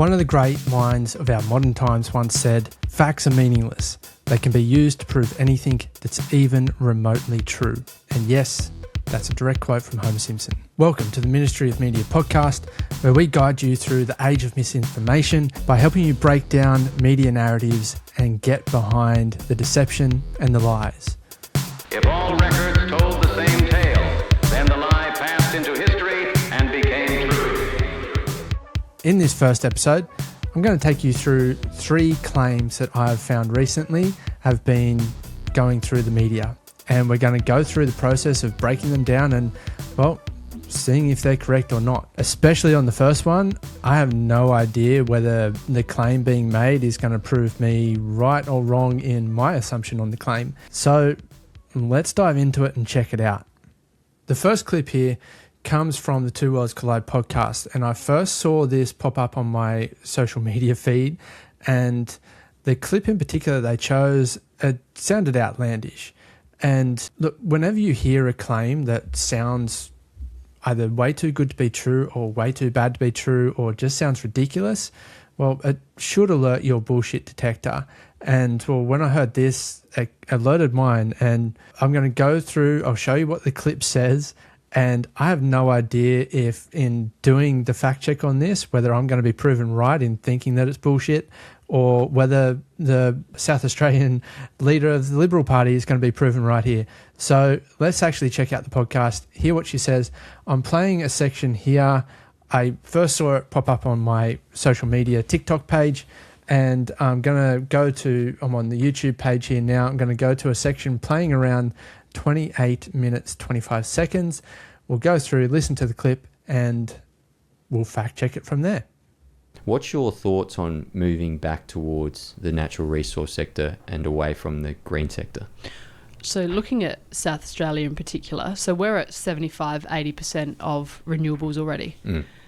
One of the great minds of our modern times once said, "Facts are meaningless. They can be used to prove anything that's even remotely true." And yes, that's a direct quote from Homer Simpson. Welcome to the Ministry of Media podcast, where we guide you through the age of misinformation by helping you break down media narratives and get behind the deception and the lies. If all records told the same tale, then the lie passed into history and became truth. In this first episode, I'm going to take you through 3 claims that I've found recently have been going through the media. And we're going to go through the process of breaking them down and, well, seeing if they're correct or not. Especially on the first one, I have no idea whether the claim being made is going to prove me right or wrong in my assumption on the claim. So let's dive into it and check it out. The first clip here comes from the Two Worlds Collide podcast, and I first saw this pop up on my social media feed, and the clip in particular they chose, it sounded outlandish. And look, whenever you hear a claim that sounds either way too good to be true or way too bad to be true or just sounds ridiculous, well, it should alert your bullshit detector. And well, when I heard this, it alerted mine, and I'm going to go through, I'll show you what the clip says. And I have no idea if in doing the fact check on this, whether I'm going to be proven right in thinking that it's bullshit, or whether the South Australian leader of the Liberal Party is going to be proven right here. So let's actually check out the podcast, hear what she says. I'm playing a section here. I first saw it pop up on my social media TikTok page, and I'm going to I'm on the YouTube page here now. I'm going to go to a section playing around 28 minutes, 25 seconds. We'll go through, listen to the clip, and we'll fact check it from there. What's your thoughts on moving back towards the natural resource sector and away from the green sector? So looking at South Australia in particular, so we're at 75-80% of renewables already.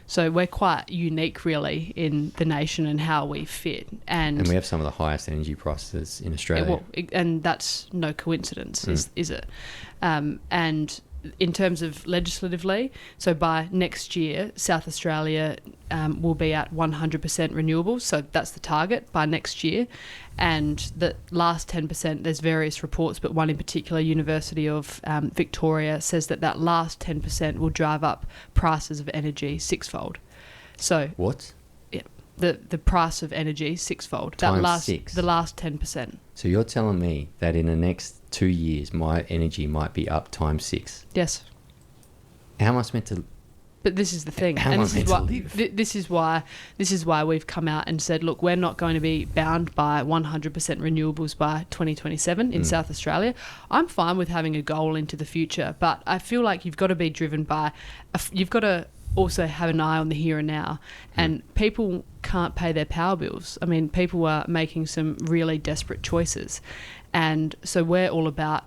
So we're quite unique really in the nation and how we fit. And we have some of the highest energy prices in Australia. And that's no coincidence, is it? And in terms of legislatively, so by next year, South Australia will be at 100% renewables. So that's the target by next year. And the last 10%, there's various reports, but one in particular, University of Victoria, says that last 10% will drive up prices of energy sixfold. So what? Yeah, the price of energy sixfold. Six. The last 10%. So you're telling me that in the next 2 years, my energy might be up times 6? Yes. How am I meant to? But this is the thing, How and am I meant to live? this is why we've come out and said, look, we're not going to be bound by 100% renewables by 2027 in South Australia. I'm fine with having a goal into the future, but I feel like you've got to be driven by, you've got to also have an eye on the here and now, and people can't pay their power bills. I mean, people are making some really desperate choices, and so we're all about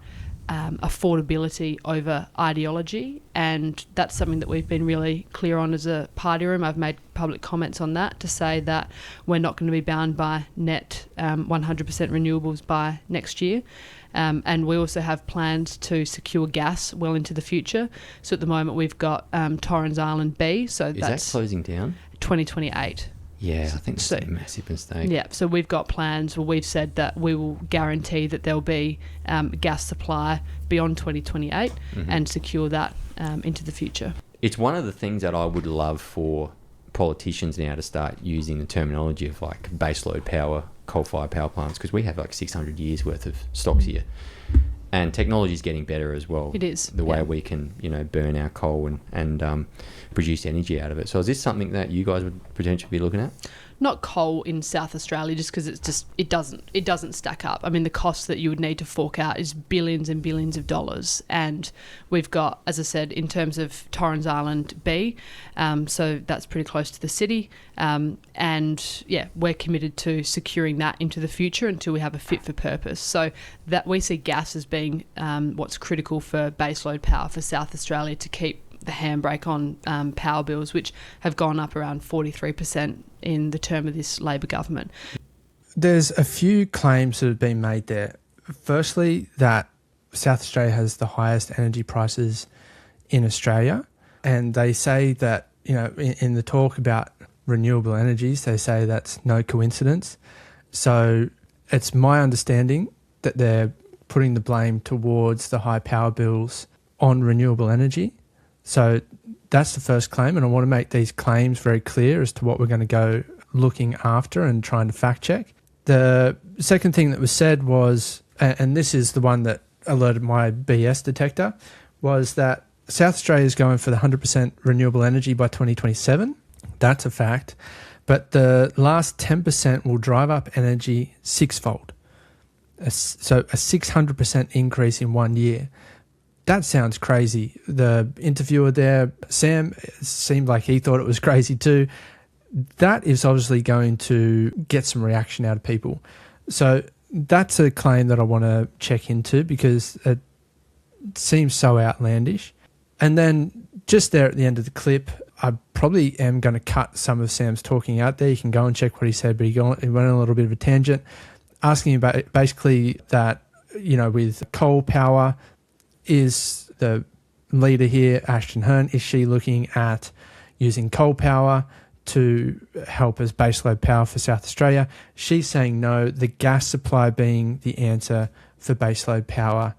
affordability over ideology, and that's something that we've been really clear on as a party room. I've made public comments on that to say that we're not going to be bound by net 100% renewables by next year. And we also have plans to secure gas well into the future. So at the moment we've got Torrens Island B. So Is that closing down? 2028. Yeah, I think that's a massive mistake. Yeah, so we've got plans where we've said that we will guarantee that there'll be gas supply beyond 2028 and secure that into the future. It's one of the things that I would love for politicians now to start using the terminology of like baseload power, coal-fired power plants, because we have like 600 years worth of stocks here. And technology is getting better as well. It is. The way we can, burn our coal and produce energy out of it. So is this something that you guys would potentially be looking at? Not coal in South Australia, just because it doesn't stack up. I mean, the cost that you would need to fork out is billions and billions of dollars, and we've got, as I said, in terms of Torrens Island B, so that's pretty close to the city, and yeah, we're committed to securing that into the future until we have a fit for purpose. So that we see gas as being what's critical for baseload power for South Australia to keep the handbrake on power bills, which have gone up around 43% in the term of this Labor government. There's a few claims that have been made there. Firstly, that South Australia has the highest energy prices in Australia, and they say that, in the talk about renewable energies, they say that's no coincidence. So it's my understanding that they're putting the blame towards the high power bills on renewable energy. So that's the first claim, and I want to make these claims very clear as to what we're going to go looking after and trying to fact check. The second thing that was said was, and this is the one that alerted my BS detector, was that South Australia is going for the 100% renewable energy by 2027. That's a fact. But the last 10% will drive up energy sixfold. So a 600% increase in 1 year. That sounds crazy. The interviewer there, Sam, seemed like he thought it was crazy too. That is obviously going to get some reaction out of people. So that's a claim that I want to check into because it seems so outlandish. And then just there at the end of the clip, I probably am going to cut some of Sam's talking out there. You can go and check what he said, but he went on a little bit of a tangent, asking about basically that, you know, with coal power, is the leader here, Ashton Hurn, is she looking at using coal power to help as baseload power for South Australia? She's saying no, the gas supply being the answer for baseload power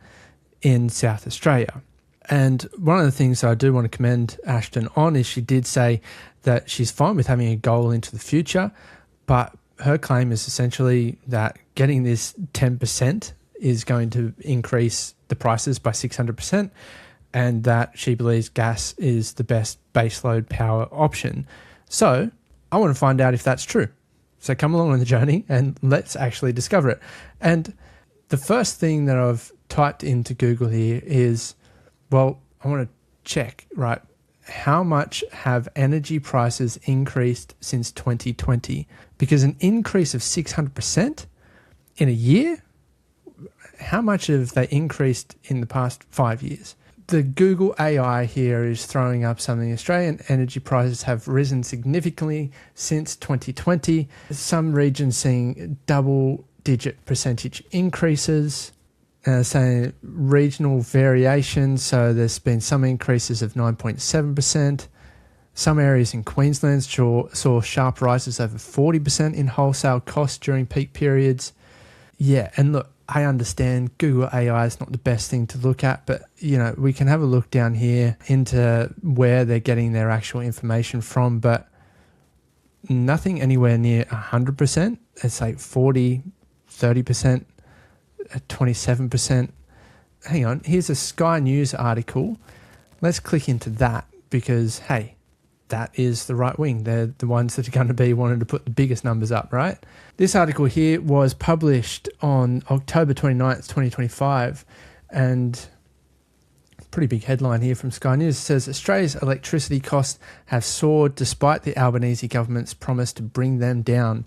in South Australia. And one of the things that I do want to commend Ashton on is she did say that she's fine with having a goal into the future, but her claim is essentially that getting this 10% is going to increase the prices by 600%, and that she believes gas is the best baseload power option. So I want to find out if that's true. So come along on the journey and let's actually discover it. And the first thing that I've typed into Google here is, well, I want to check, right, how much have energy prices increased since 2020? Because an increase of 600% in a year, how much have they increased in the past 5 years? The Google AI here is throwing up something. Australian energy prices have risen significantly since 2020. Some regions seeing double-digit percentage increases. Saying regional variations, so there's been some increases of 9.7%. Some areas in Queensland saw sharp rises over 40% in wholesale costs during peak periods. Yeah, and look, I understand Google AI is not the best thing to look at, but you know, we can have a look down here into where they're getting their actual information from, but nothing anywhere near 100%. It's like 40, 30%. 27%. Hang on, here's a Sky News article. Let's click into that because, hey, that is the right wing. They're the ones that are going to be wanting to put the biggest numbers up, right? This article here was published on October 29th, 2025, and pretty big headline here from Sky News. It says, Australia's electricity costs have soared despite the Albanese government's promise to bring them down,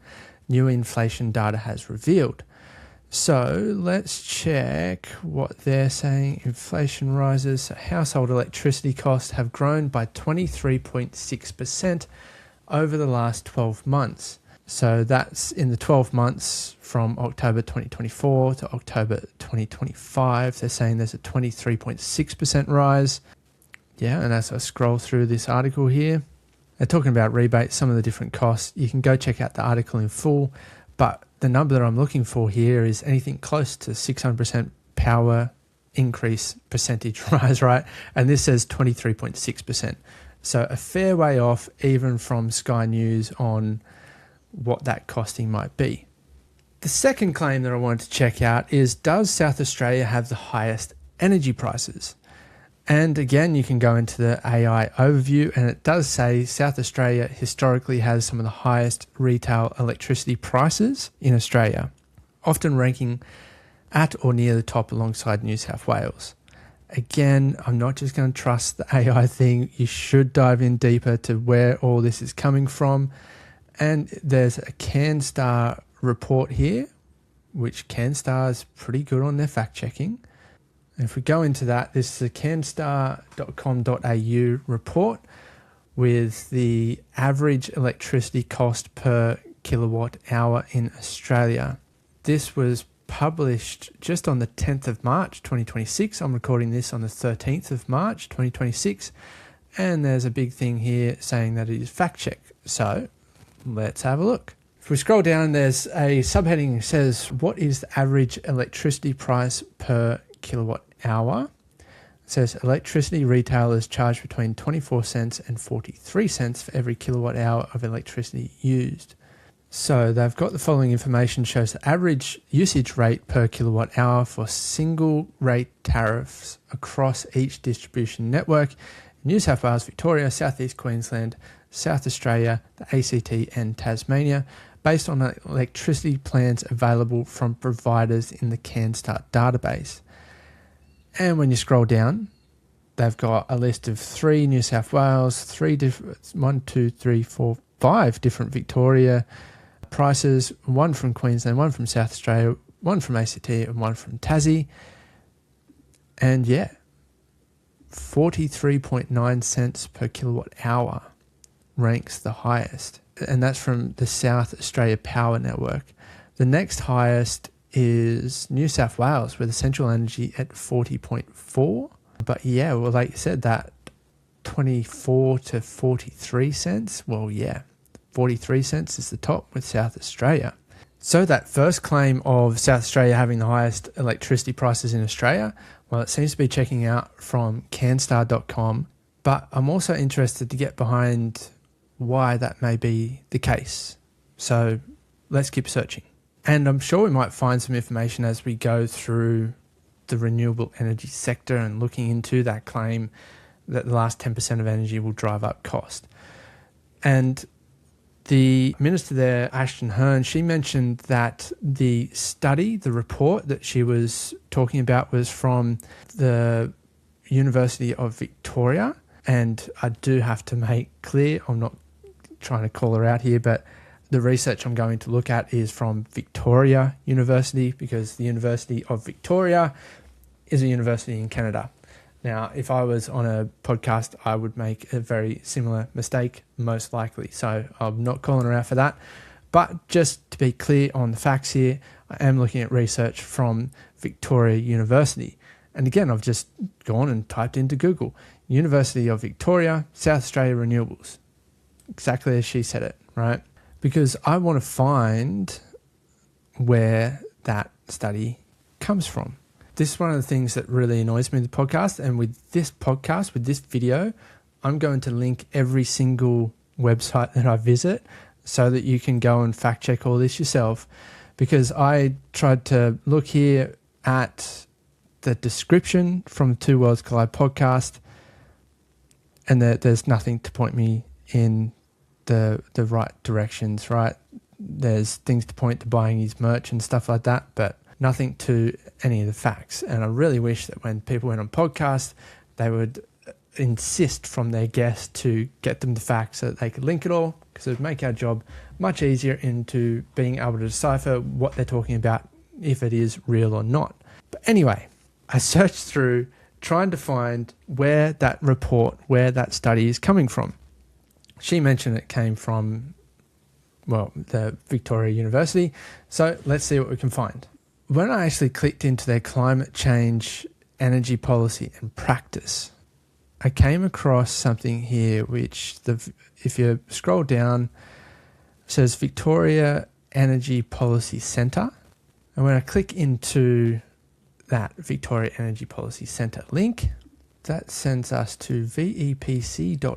new inflation data has revealed. So let's check what they're saying. Inflation rises. Household electricity costs have grown by 23.6% over the last 12 months. So that's in the 12 months from October 2024 to October 2025. They're saying there's a 23.6% rise. Yeah, and as I scroll through this article here, they're talking about rebates, some of the different costs. You can go check out the article in full, but the number that I'm looking for here is anything close to 600% power increase percentage rise, right? And this says 23.6%. So a fair way off even from Sky News on what that costing might be. The second claim that I wanted to check out is, does South Australia have the highest energy prices? And again, you can go into the AI overview, and it does say South Australia historically has some of the highest retail electricity prices in Australia, often ranking at or near the top alongside New South Wales. Again, I'm not just going to trust the AI thing. You should dive in deeper to where all this is coming from. And there's a CanStar report here, which CanStar is pretty good on their fact checking. If we go into that, this is a canstar.com.au report with the average electricity cost per kilowatt hour in Australia. This was published just on the 10th of March 2026. I'm recording this on the 13th of March 2026. And there's a big thing here saying that it is fact check. So Let's have a look. If we scroll down, there's a subheading that says, what is the average electricity price per kilowatt hour? It says electricity retailers charge between 24 cents and 43 cents for every kilowatt hour of electricity used. So they've got the following information: shows the average usage rate per kilowatt hour for single rate tariffs across each distribution network in New South Wales, Victoria, South East Queensland, South Australia, the ACT and Tasmania, based on the electricity plans available from providers in the CanStart database. And when you scroll down, they've got a list of 3 New South Wales, 5 different Victoria prices, 1 from Queensland, 1 from South Australia, 1 from ACT and 1 from Tassie. And yeah, 43.9 cents per kilowatt hour ranks the highest. And that's from the South Australia Power Network. The next highest is New South Wales with Essential Energy at 40.4. But yeah, well, like you said, that 24 to 43 cents. Well, yeah, 43 cents is the top with South Australia. So that first claim of South Australia having the highest electricity prices in Australia, well, it seems to be checking out from canstar.com. But I'm also interested to get behind why that may be the case. So let's keep searching. And I'm sure we might find some information as we go through the renewable energy sector and looking into that claim that the last 10% of energy will drive up cost. And the minister there, Ashton Hurn, she mentioned that the study, the report that she was talking about was from the University of Victoria. And I do have to make clear, I'm not trying to call her out here, but the research I'm going to look at is from Victoria University, because the University of Victoria is a university in Canada. Now, if I was on a podcast, I would make a very similar mistake, most likely. So I'm not calling her out for that. But just to be clear on the facts here, I am looking at research from Victoria University. And again, I've just gone and typed into Google, University of Victoria, South Australia Renewables. Exactly as she said it, right? Because I want to find where that study comes from. This is one of the things that really annoys me in the podcast. And with this podcast, with this video, I'm going to link every single website that I visit so that you can go and fact check all this yourself. Because I tried to look here at the description from Two Worlds Collide podcast, and there's nothing to point me in the right directions, right? There's things to point to buying his merch and stuff like that, but nothing to any of the facts. And I really wish that when people went on podcasts, they would insist from their guests to get them the facts so that they could link it all, because it would make our job much easier into being able to decipher what they're talking about, if it is real or not. But anyway, I searched through trying to find where that report, where that study is coming from. She mentioned it came from, well, the Victoria University. So let's see what we can find. When I actually clicked into their climate change, energy policy and practice, I came across something here which, if you scroll down, says Victoria Energy Policy Centre. And when I click into that Victoria Energy Policy Centre link, that sends us to vepc.org.au,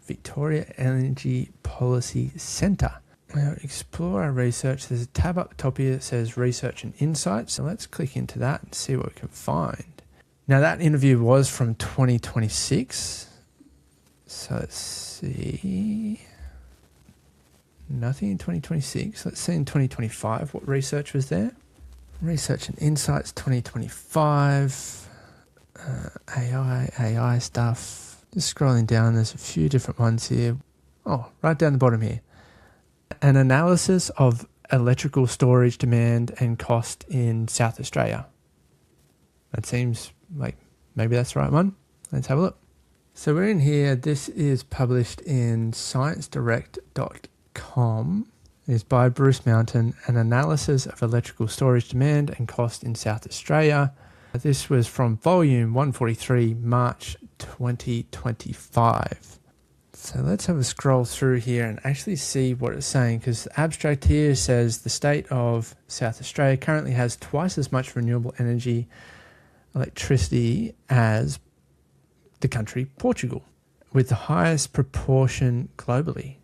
Victoria Energy Policy Centre. Now, explore our research. There's a tab up the top here that says Research and Insights. So let's click into that and see what we can find. Now, that interview was from 2026. So let's see. Nothing in 2026. Let's see in 2025 what research was there. Research and Insights 2025. AI stuff. Just scrolling down, there's a few different ones here. Oh, right down the bottom here. An analysis of electrical storage demand and cost in South Australia. That seems like maybe that's the right one. Let's have a look. So we're in here. This is published in sciencedirect.com. It is by Bruce Mountain, an analysis of electrical storage demand and cost in South Australia. This was from volume 143, March 2025. So let's have a scroll through here and actually see what it's saying, because the abstract here says the state of South Australia currently has twice as much renewable energy, electricity as the country Portugal, with the highest proportion globally.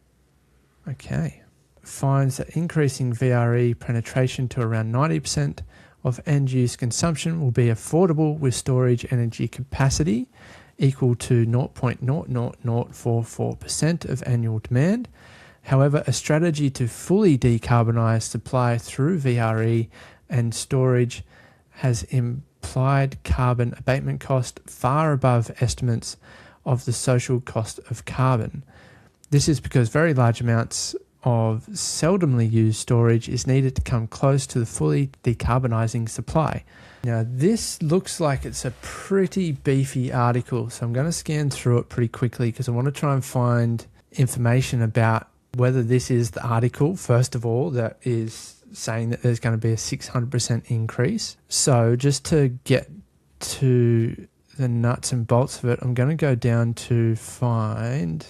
Okay. Finds that increasing VRE penetration to around 90% of end-use consumption will be affordable with storage energy capacity equal to 0.00044% of annual demand. However, a strategy to fully decarbonise supply through VRE and storage has implied carbon abatement cost far above estimates of the social cost of carbon. This is because very large amounts of seldomly used storage is needed to come close to the fully decarbonising supply. Now, this looks like it's a pretty beefy article, so I'm going to scan through it pretty quickly because I want to try and find information about whether this is the article, first of all, that is saying that there's going to be a 600% increase. So just to get to the nuts and bolts of it, I'm going to go down to find...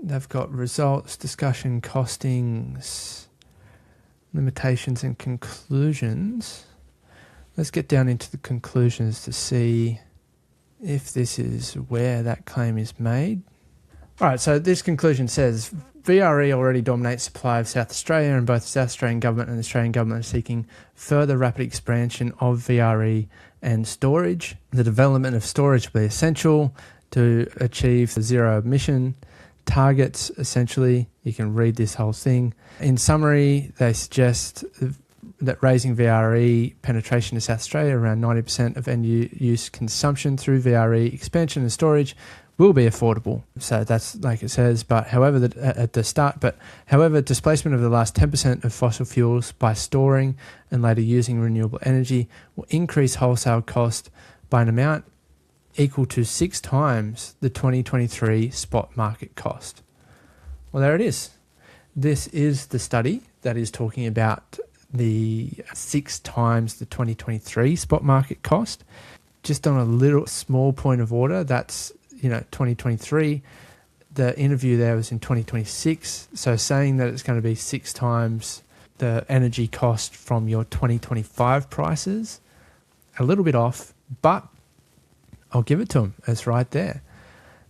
They've got results, discussion, costings, limitations and conclusions. Let's get down into the conclusions to see if this is where that claim is made. All right, so this conclusion says VRE already dominates supply of South Australia, and both the South Australian Government and the Australian Government are seeking further rapid expansion of VRE and storage. The development of storage will be essential to achieve the zero emission targets, essentially. You can read this whole thing. In summary, they suggest that raising VRE penetration to South Australia around 90% of end-use consumption through VRE expansion and storage will be affordable. So that's like it says, but however, displacement of the last 10% of fossil fuels by storing and later using renewable energy will increase wholesale cost by an amount equal to 6 times the 2023 spot market cost. Well, there it is. This is the study that is talking about the 6 times the 2023 spot market cost. Just on a little small point of order, that's 2023. The interview there was in 2026. So saying that it's going to be 6 times the energy cost from your 2025 prices, a little bit off, but I'll give it to them. It's right there.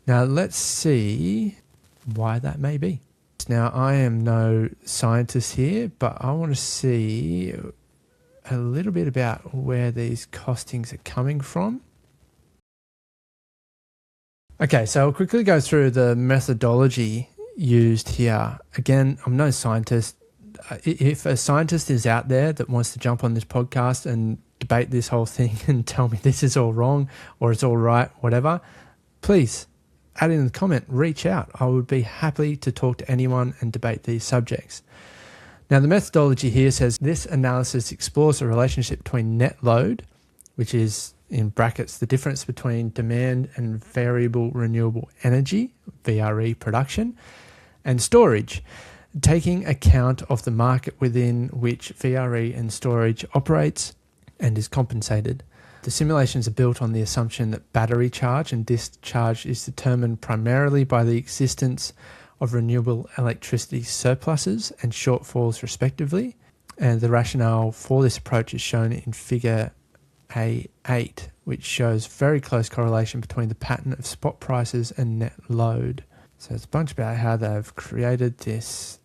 Now, let's see why that may be. Now, I am no scientist here, but I want to see a little bit about where these costings are coming from. Okay, so I'll quickly go through the methodology used here. Again, I'm no scientist. If a scientist is out there that wants to jump on this podcast and debate this whole thing and tell me this is all wrong or it's all right, whatever, please add in the comment, reach out. I would be happy to talk to anyone and debate these subjects. Now, the methodology here says this analysis explores the relationship between net load, which is in brackets the difference between demand and variable renewable energy, VRE production, and storage, taking account of the market within which VRE and storage operates and is compensated. The simulations are built on the assumption that battery charge and discharge is determined primarily by the existence of renewable electricity surpluses and shortfalls respectively, and the rationale for this approach is shown in figure A8, which shows very close correlation between the pattern of spot prices and net load. So it's a bunch about how they've created these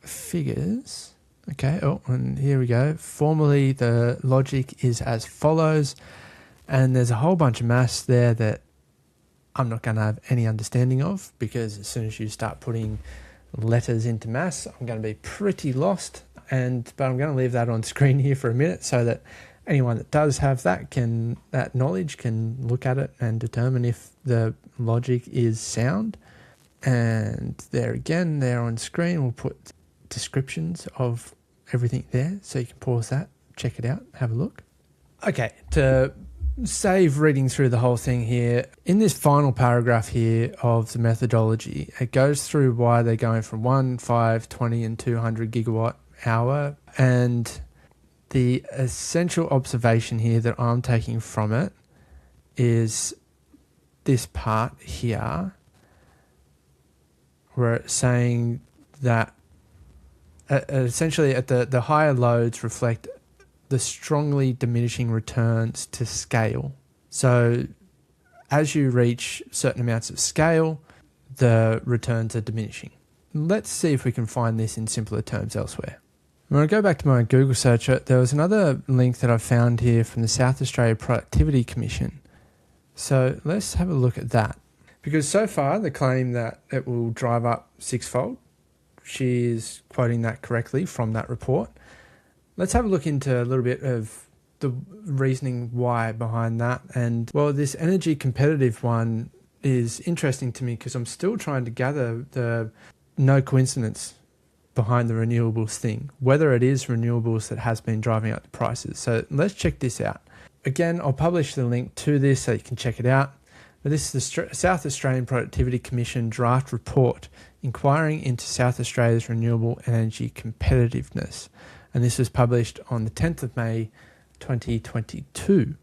figures. Okay, and here we go. Formally, the logic is as follows, and there's a whole bunch of maths there that I'm not going to have any understanding of, because as soon as you start putting letters into maths, I'm going to be pretty lost. But I'm going to leave that on screen here for a minute so that anyone that does have that knowledge can look at it and determine if the logic is sound. And there again, there on screen, we'll put descriptions of everything there, so you can pause that, check it out, have a look. Okay, to save reading through the whole thing here, in this final paragraph here of the methodology, it goes through why they're going from 1, 5, 20 and 200 gigawatt hour, and the essential observation here that I'm taking from it is this part here. were saying that essentially at the higher loads reflect the strongly diminishing returns to scale. So as you reach certain amounts of scale, the returns are diminishing. Let's see if we can find this in simpler terms elsewhere. When I go back to my Google search, there was another link that I found here from the South Australia Productivity Commission. So let's have a look at that. Because so far, the claim that it will drive up sixfold, she is quoting that correctly from that report. Let's have a look into a little bit of the reasoning why behind that. And well, this energy competitive one is interesting to me because I'm still trying to gather the no coincidence behind the renewables thing, whether it is renewables that has been driving up the prices. So let's check this out. Again, I'll publish the link to this so you can check it out. But this is the South Australian Productivity Commission draft report inquiring into South Australia's renewable energy competitiveness. And this was published on the 10th of May 2022.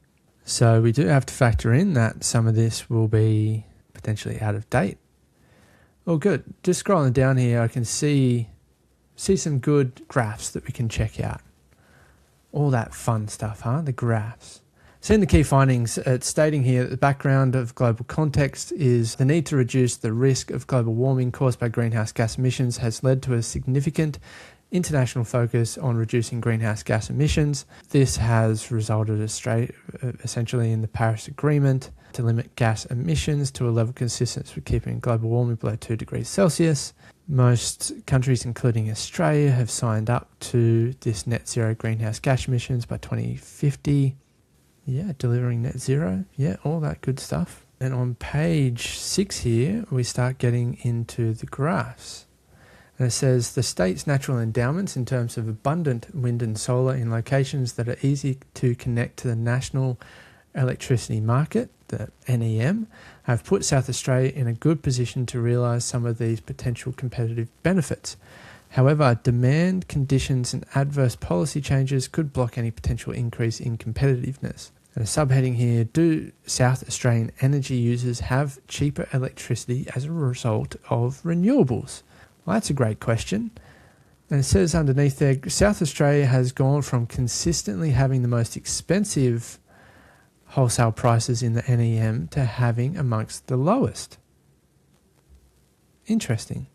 So we do have to factor in that some of this will be potentially out of date. Oh, good. Just scrolling down here, I can see some good graphs that we can check out. All that fun stuff, huh? The graphs. So in the key findings, it's stating here that the background of global context is the need to reduce the risk of global warming caused by greenhouse gas emissions has led to a significant international focus on reducing greenhouse gas emissions. This has resulted essentially in the Paris Agreement to limit gas emissions to a level consistent with keeping global warming below 2 degrees Celsius. Most countries, including Australia, have signed up to this net zero greenhouse gas emissions by 2050. Yeah, delivering net zero. Yeah, all that good stuff. And on page 6 here, we start getting into the graphs. And it says the state's natural endowments in terms of abundant wind and solar in locations that are easy to connect to the national electricity market, the NEM, have put South Australia in a good position to realise some of these potential competitive benefits. However, demand conditions and adverse policy changes could block any potential increase in competitiveness. And a subheading here, do South Australian energy users have cheaper electricity as a result of renewables? Well, that's a great question. And it says underneath there, South Australia has gone from consistently having the most expensive wholesale prices in the NEM to having amongst the lowest. Interesting.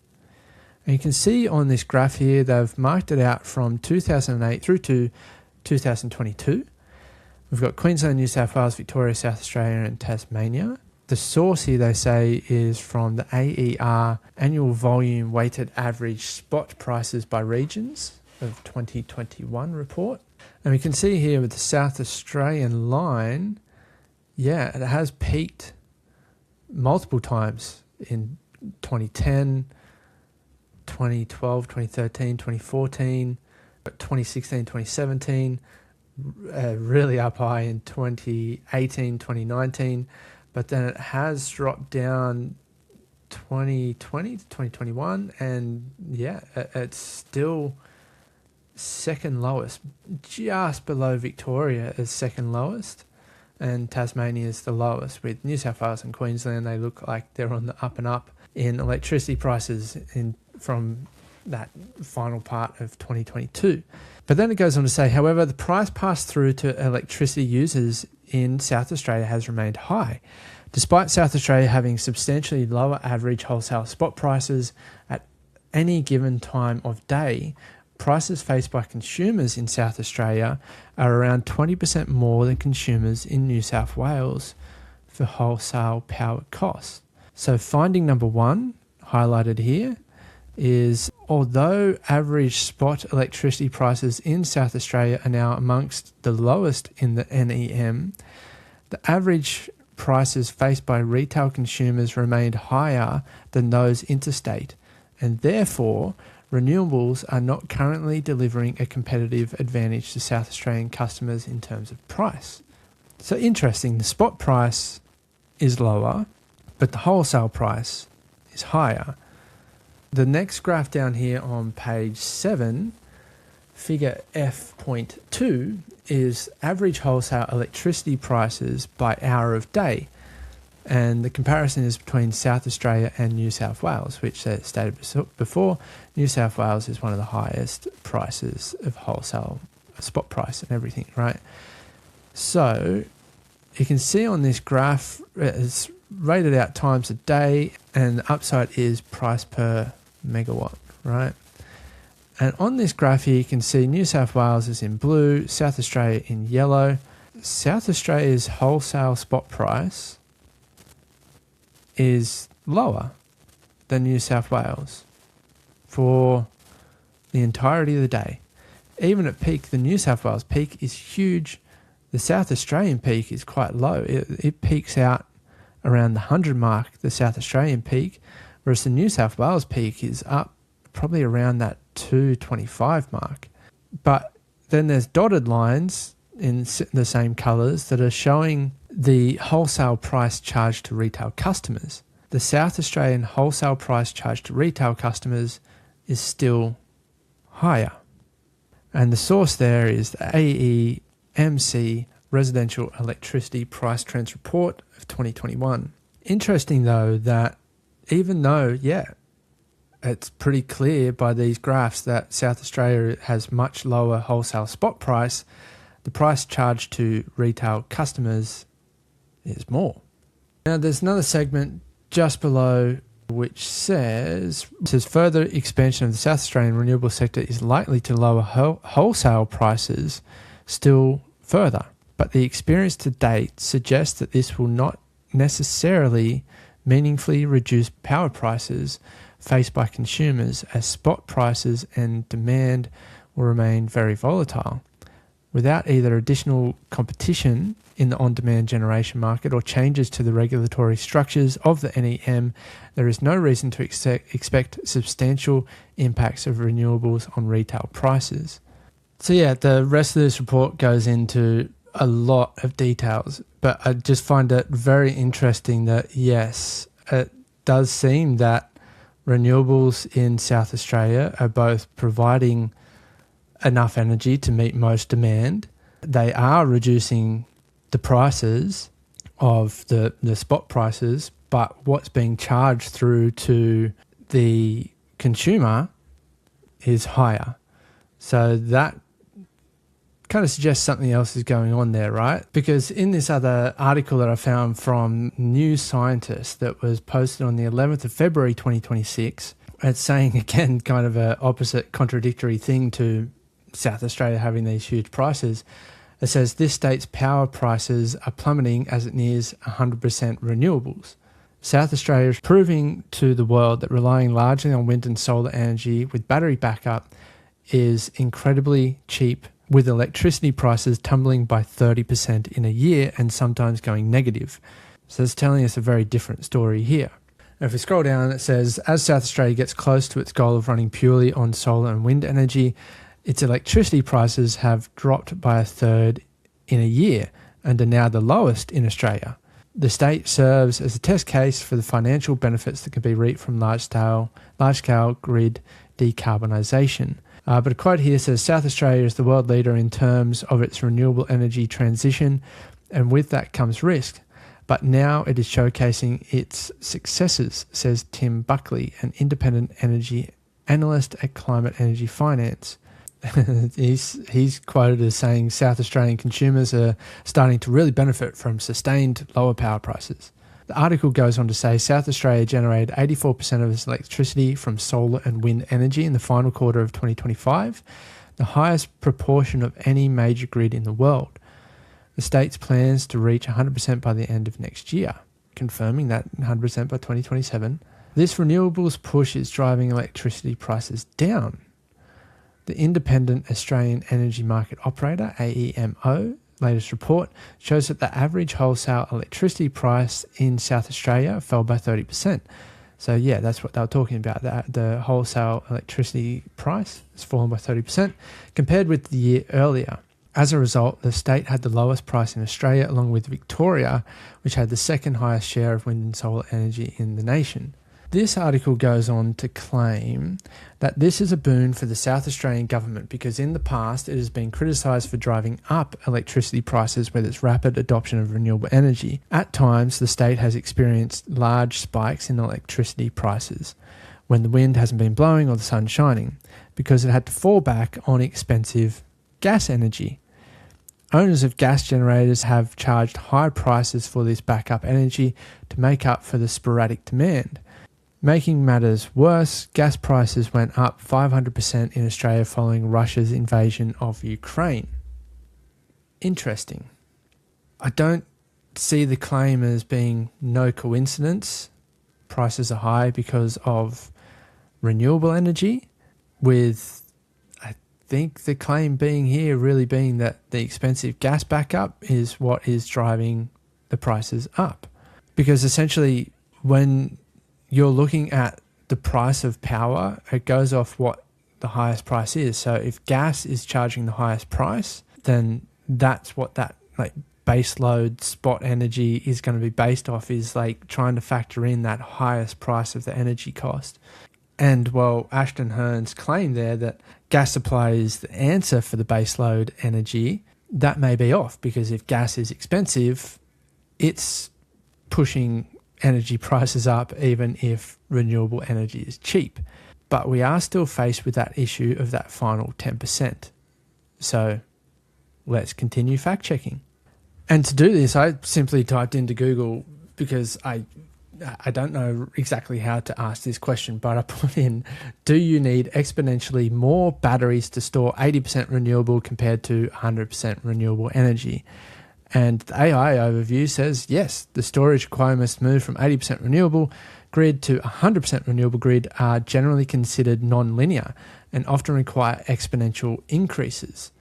And you can see on this graph here, they've marked it out from 2008 through to 2022. We've got Queensland, New South Wales, Victoria, South Australia and Tasmania. The source here, they say, is from the AER Annual Volume Weighted Average Spot Prices by Regions of 2021 report. And we can see here with the South Australian line, yeah, it has peaked multiple times in 2010, 2012, 2013, 2014, 2016, 2017, really up high in 2018, 2019, but then it has dropped down 2020 to 2021, and yeah, it's still second lowest, just below Victoria is second lowest, and Tasmania is the lowest. With New South Wales and Queensland, they look like they're on the up and up in electricity prices from that final part of 2022. But then it goes on to say, however, the price passed through to electricity users in South Australia has remained high. Despite South Australia having substantially lower average wholesale spot prices at any given time of day, prices faced by consumers in South Australia are around 20% more than consumers in New South Wales for wholesale power costs. So finding number 1, highlighted here, is although average spot electricity prices in South Australia are now amongst the lowest in the NEM, the average prices faced by retail consumers remained higher than those interstate, and therefore renewables are not currently delivering a competitive advantage to South Australian customers in terms of price. So interesting, the spot price is lower, but the wholesale price is higher. The next graph down here on page 7, figure F.2, is average wholesale electricity prices by hour of day. And the comparison is between South Australia and New South Wales, which stated before, New South Wales is one of the highest prices of wholesale spot price and everything, right? So you can see on this graph, it's rated out times a day, and the upside is price per megawatt, right? And on this graph here, you can see New South Wales is in blue, South Australia in yellow. South Australia's wholesale spot price is lower than New South Wales for the entirety of the day. Even at peak, the New South Wales peak is huge. The South Australian peak is quite low. It peaks out around the 100 mark, the South Australian peak, whereas the New South Wales peak is up probably around that 225 mark. But then there's dotted lines in the same colours that are showing the wholesale price charged to retail customers. The South Australian wholesale price charged to retail customers is still higher. And the source there is the AEMC Residential Electricity Price Trends Report of 2021. Interesting though that even though, it's pretty clear by these graphs that South Australia has much lower wholesale spot price, the price charged to retail customers is more. Now there's another segment just below which says further expansion of the South Australian renewable sector is likely to lower wholesale prices still further. But the experience to date suggests that this will not necessarily meaningfully reduce power prices faced by consumers, as spot prices and demand will remain very volatile. Without either additional competition in the on-demand generation market or changes to the regulatory structures of the NEM, there is no reason to expect substantial impacts of renewables on retail prices. So the rest of this report goes into a lot of details, but I just find it very interesting that yes, it does seem that renewables in South Australia are both providing enough energy to meet most demand. They are reducing the prices of the spot prices, but what's being charged through to the consumer is higher. So that kind of suggests something else is going on there, right? Because in this other article that I found from New Scientist that was posted on the 11th of February 2026, it's saying again kind of a opposite contradictory thing to South Australia having these huge prices. It says this state's power prices are plummeting as it nears 100% renewables. South Australia is proving to the world that relying largely on wind and solar energy with battery backup is incredibly cheap, with electricity prices tumbling by 30% in a year and sometimes going negative. So it's telling us a very different story here. And if we scroll down, it says, as South Australia gets close to its goal of running purely on solar and wind energy, its electricity prices have dropped by a third in a year and are now the lowest in Australia. The state serves as a test case for the financial benefits that can be reaped from large-scale grid decarbonisation. But a quote here says, South Australia is the world leader in terms of its renewable energy transition, and with that comes risk. But now it is showcasing its successes, says Tim Buckley, an independent energy analyst at Climate Energy Finance. He's quoted as saying South Australian consumers are starting to really benefit from sustained lower power prices. The article goes on to say South Australia generated 84% of its electricity from solar and wind energy in the final quarter of 2025, the highest proportion of any major grid in the world. The state's plans to reach 100% by the end of next year, confirming that 100% by 2027. This renewables push is driving electricity prices down. The Independent Australian Energy Market Operator, AEMO, latest report shows that the average wholesale electricity price in South Australia fell by 30%. So that's what they were talking about. The wholesale electricity price has fallen by 30% compared with the year earlier. As a result, the state had the lowest price in Australia, along with Victoria, which had the second highest share of wind and solar energy in the nation. This article goes on to claim that this is a boon for the South Australian government because in the past it has been criticised for driving up electricity prices with its rapid adoption of renewable energy. At times, the state has experienced large spikes in electricity prices when the wind hasn't been blowing or the sun shining because it had to fall back on expensive gas energy. Owners of gas generators have charged high prices for this backup energy to make up for the sporadic demand. Making matters worse, gas prices went up 500% in Australia following Russia's invasion of Ukraine. Interesting. I don't see the claim as being no coincidence. Prices are high because of renewable energy, with I think the claim being here really being that the expensive gas backup is what is driving the prices up. Because essentially when you're looking at the price of power, it goes off what the highest price is. So if gas is charging the highest price, then that's what that base load spot energy is going to be based off, is like trying to factor in that highest price of the energy cost. And well, Ashton Hurn's claim there that gas supply is the answer for the base load energy, that may be off, because if gas is expensive, it's pushing energy prices up even if renewable energy is cheap. But we are still faced with that issue of that final 10%. So let's continue fact checking. And to do this, I simply typed into Google, because I don't know exactly how to ask this question, but I put in, do you need exponentially more batteries to store 80% renewable compared to 100% renewable energy? And the AI overview says, yes, the storage requirements to move from 80% renewable grid to 100% renewable grid are generally considered non-linear and often require exponential increases.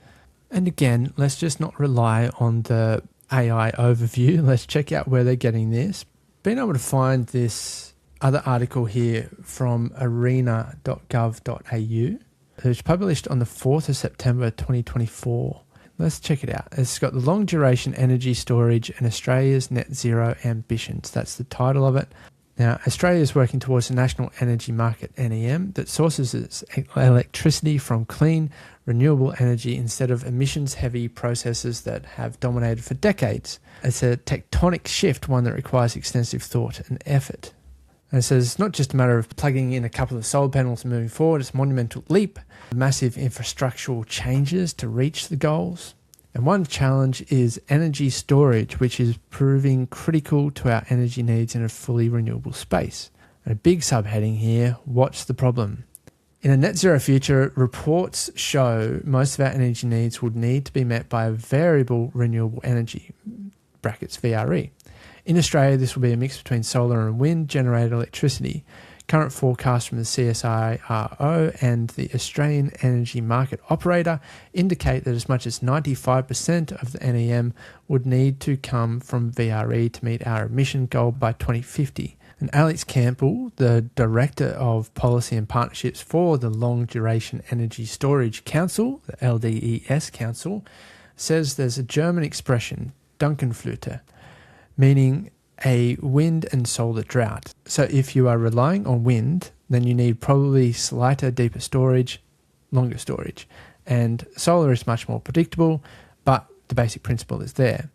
And again, let's just not rely on the AI overview. Let's check out where they're getting this. Been able to find this other article here from arena.gov.au. It was published on the 4th of September 2024. Let's check it out. It's got the long duration energy storage and Australia's net zero ambitions. That's the title of it. Now, Australia is working towards a national energy market, NEM, that sources its electricity from clean, renewable energy instead of emissions-heavy processes that have dominated for decades. It's a tectonic shift, one that requires extensive thought and effort. And it says it's not just a matter of plugging in a couple of solar panels and moving forward. It's a monumental leap, massive infrastructural changes to reach the goals. And one challenge is energy storage, which is proving critical to our energy needs in a fully renewable space. And a big subheading here, what's the problem? In a net zero future, reports show most of our energy needs would need to be met by variable renewable energy, brackets VRE. In Australia, this will be a mix between solar and wind generated electricity. Current forecasts from the CSIRO and the Australian Energy Market Operator indicate that as much as 95% of the NEM would need to come from VRE to meet our emission goal by 2050. And Alex Campbell, the Director of Policy and Partnerships for the Long Duration Energy Storage Council, the LDES Council, says there's a German expression, Dunkelflute, meaning a wind and solar drought. So if you are relying on wind, then you need probably slighter, deeper storage, longer storage. And solar is much more predictable, but the basic principle is there.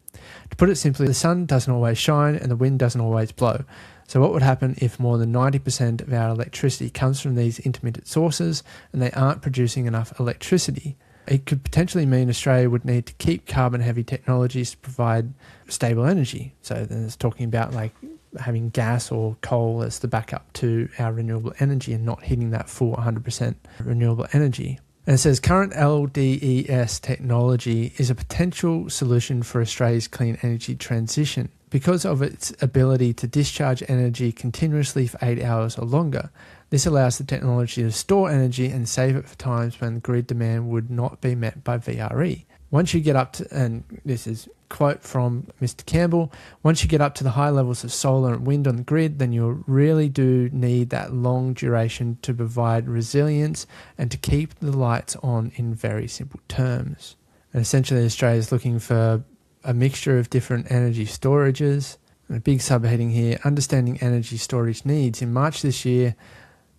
To put it simply, the sun doesn't always shine and the wind doesn't always blow. So what would happen if more than 90% of our electricity comes from these intermittent sources and they aren't producing enough electricity? It could potentially mean Australia would need to keep carbon-heavy technologies to provide stable energy. So then it's talking about like having gas or coal as the backup to our renewable energy and not hitting that full 100% renewable energy. And it says current LDES technology is a potential solution for Australia's clean energy transition because of its ability to discharge energy continuously for 8 hours or longer. This allows the technology to store energy and save it for times when grid demand would not be met by VRE. Once you get up to, and this is a quote from Mr. Campbell, once you get up to the high levels of solar and wind on the grid, then you really do need that long duration to provide resilience and to keep the lights on in very simple terms. And essentially Australia is looking for a mixture of different energy storages. And a big subheading here, Understanding Energy Storage Needs. In March this year,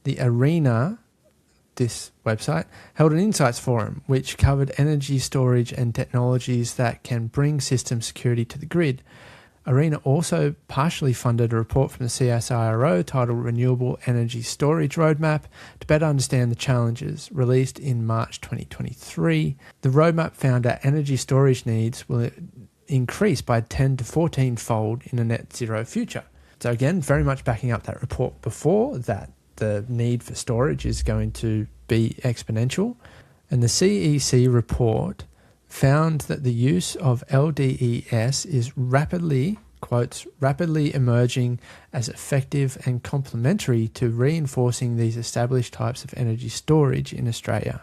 the Arena, this website, held an insights forum which covered energy storage and technologies that can bring system security to the grid. Arena also partially funded a report from the CSIRO titled Renewable Energy Storage Roadmap to better understand the challenges, released in March 2023. The roadmap found that energy storage needs will increase by 10 to 14-fold in a net zero future. So again, very much backing up that report before, that the need for storage is going to be exponential. And the CEC report found that the use of LDES is rapidly emerging as effective and complementary to reinforcing these established types of energy storage in Australia,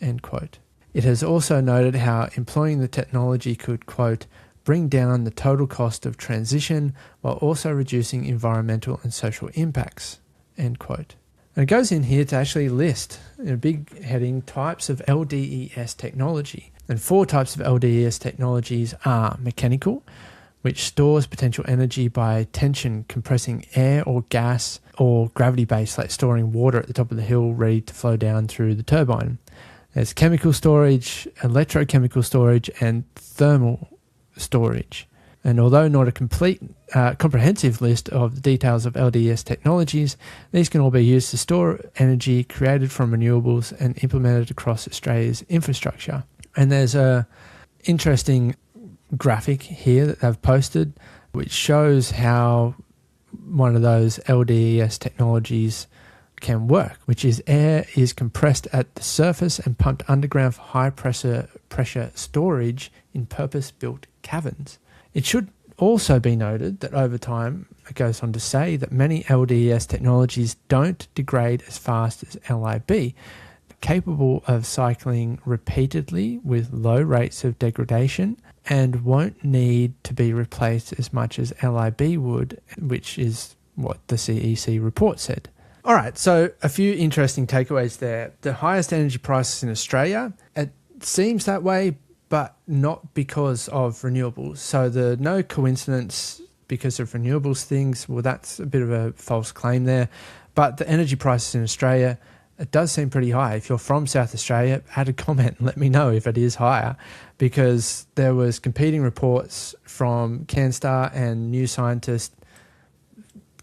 end quote. It has also noted how employing the technology could, quote, bring down the total cost of transition while also reducing environmental and social impacts, end quote. And it goes in here to actually list, in a big heading, types of LDES technology. And 4 types of LDES technologies are mechanical, which stores potential energy by tension compressing air or gas, or gravity-based, like storing water at the top of the hill ready to flow down through the turbine. There's chemical storage, electrochemical storage, and thermal storage. And although not a complete, comprehensive list of the details of LDES technologies, these can all be used to store energy created from renewables and implemented across Australia's infrastructure. And there's a interesting graphic here that they've posted, which shows how one of those LDES technologies can work, which is air is compressed at the surface and pumped underground for high pressure storage in purpose-built caverns. It should also be noted that over time, it goes on to say that many LDES technologies don't degrade as fast as LIB, capable of cycling repeatedly with low rates of degradation, and won't need to be replaced as much as LIB would, which is what the CEC report said. All right, so a few interesting takeaways there. The highest energy prices in Australia, it seems that way, but not because of renewables. So the no coincidence because of renewables things, well, that's a bit of a false claim there. But the energy prices in Australia, it does seem pretty high. If you're from South Australia, add a comment and let me know if it is higher, because there was competing reports from CanStar and New Scientist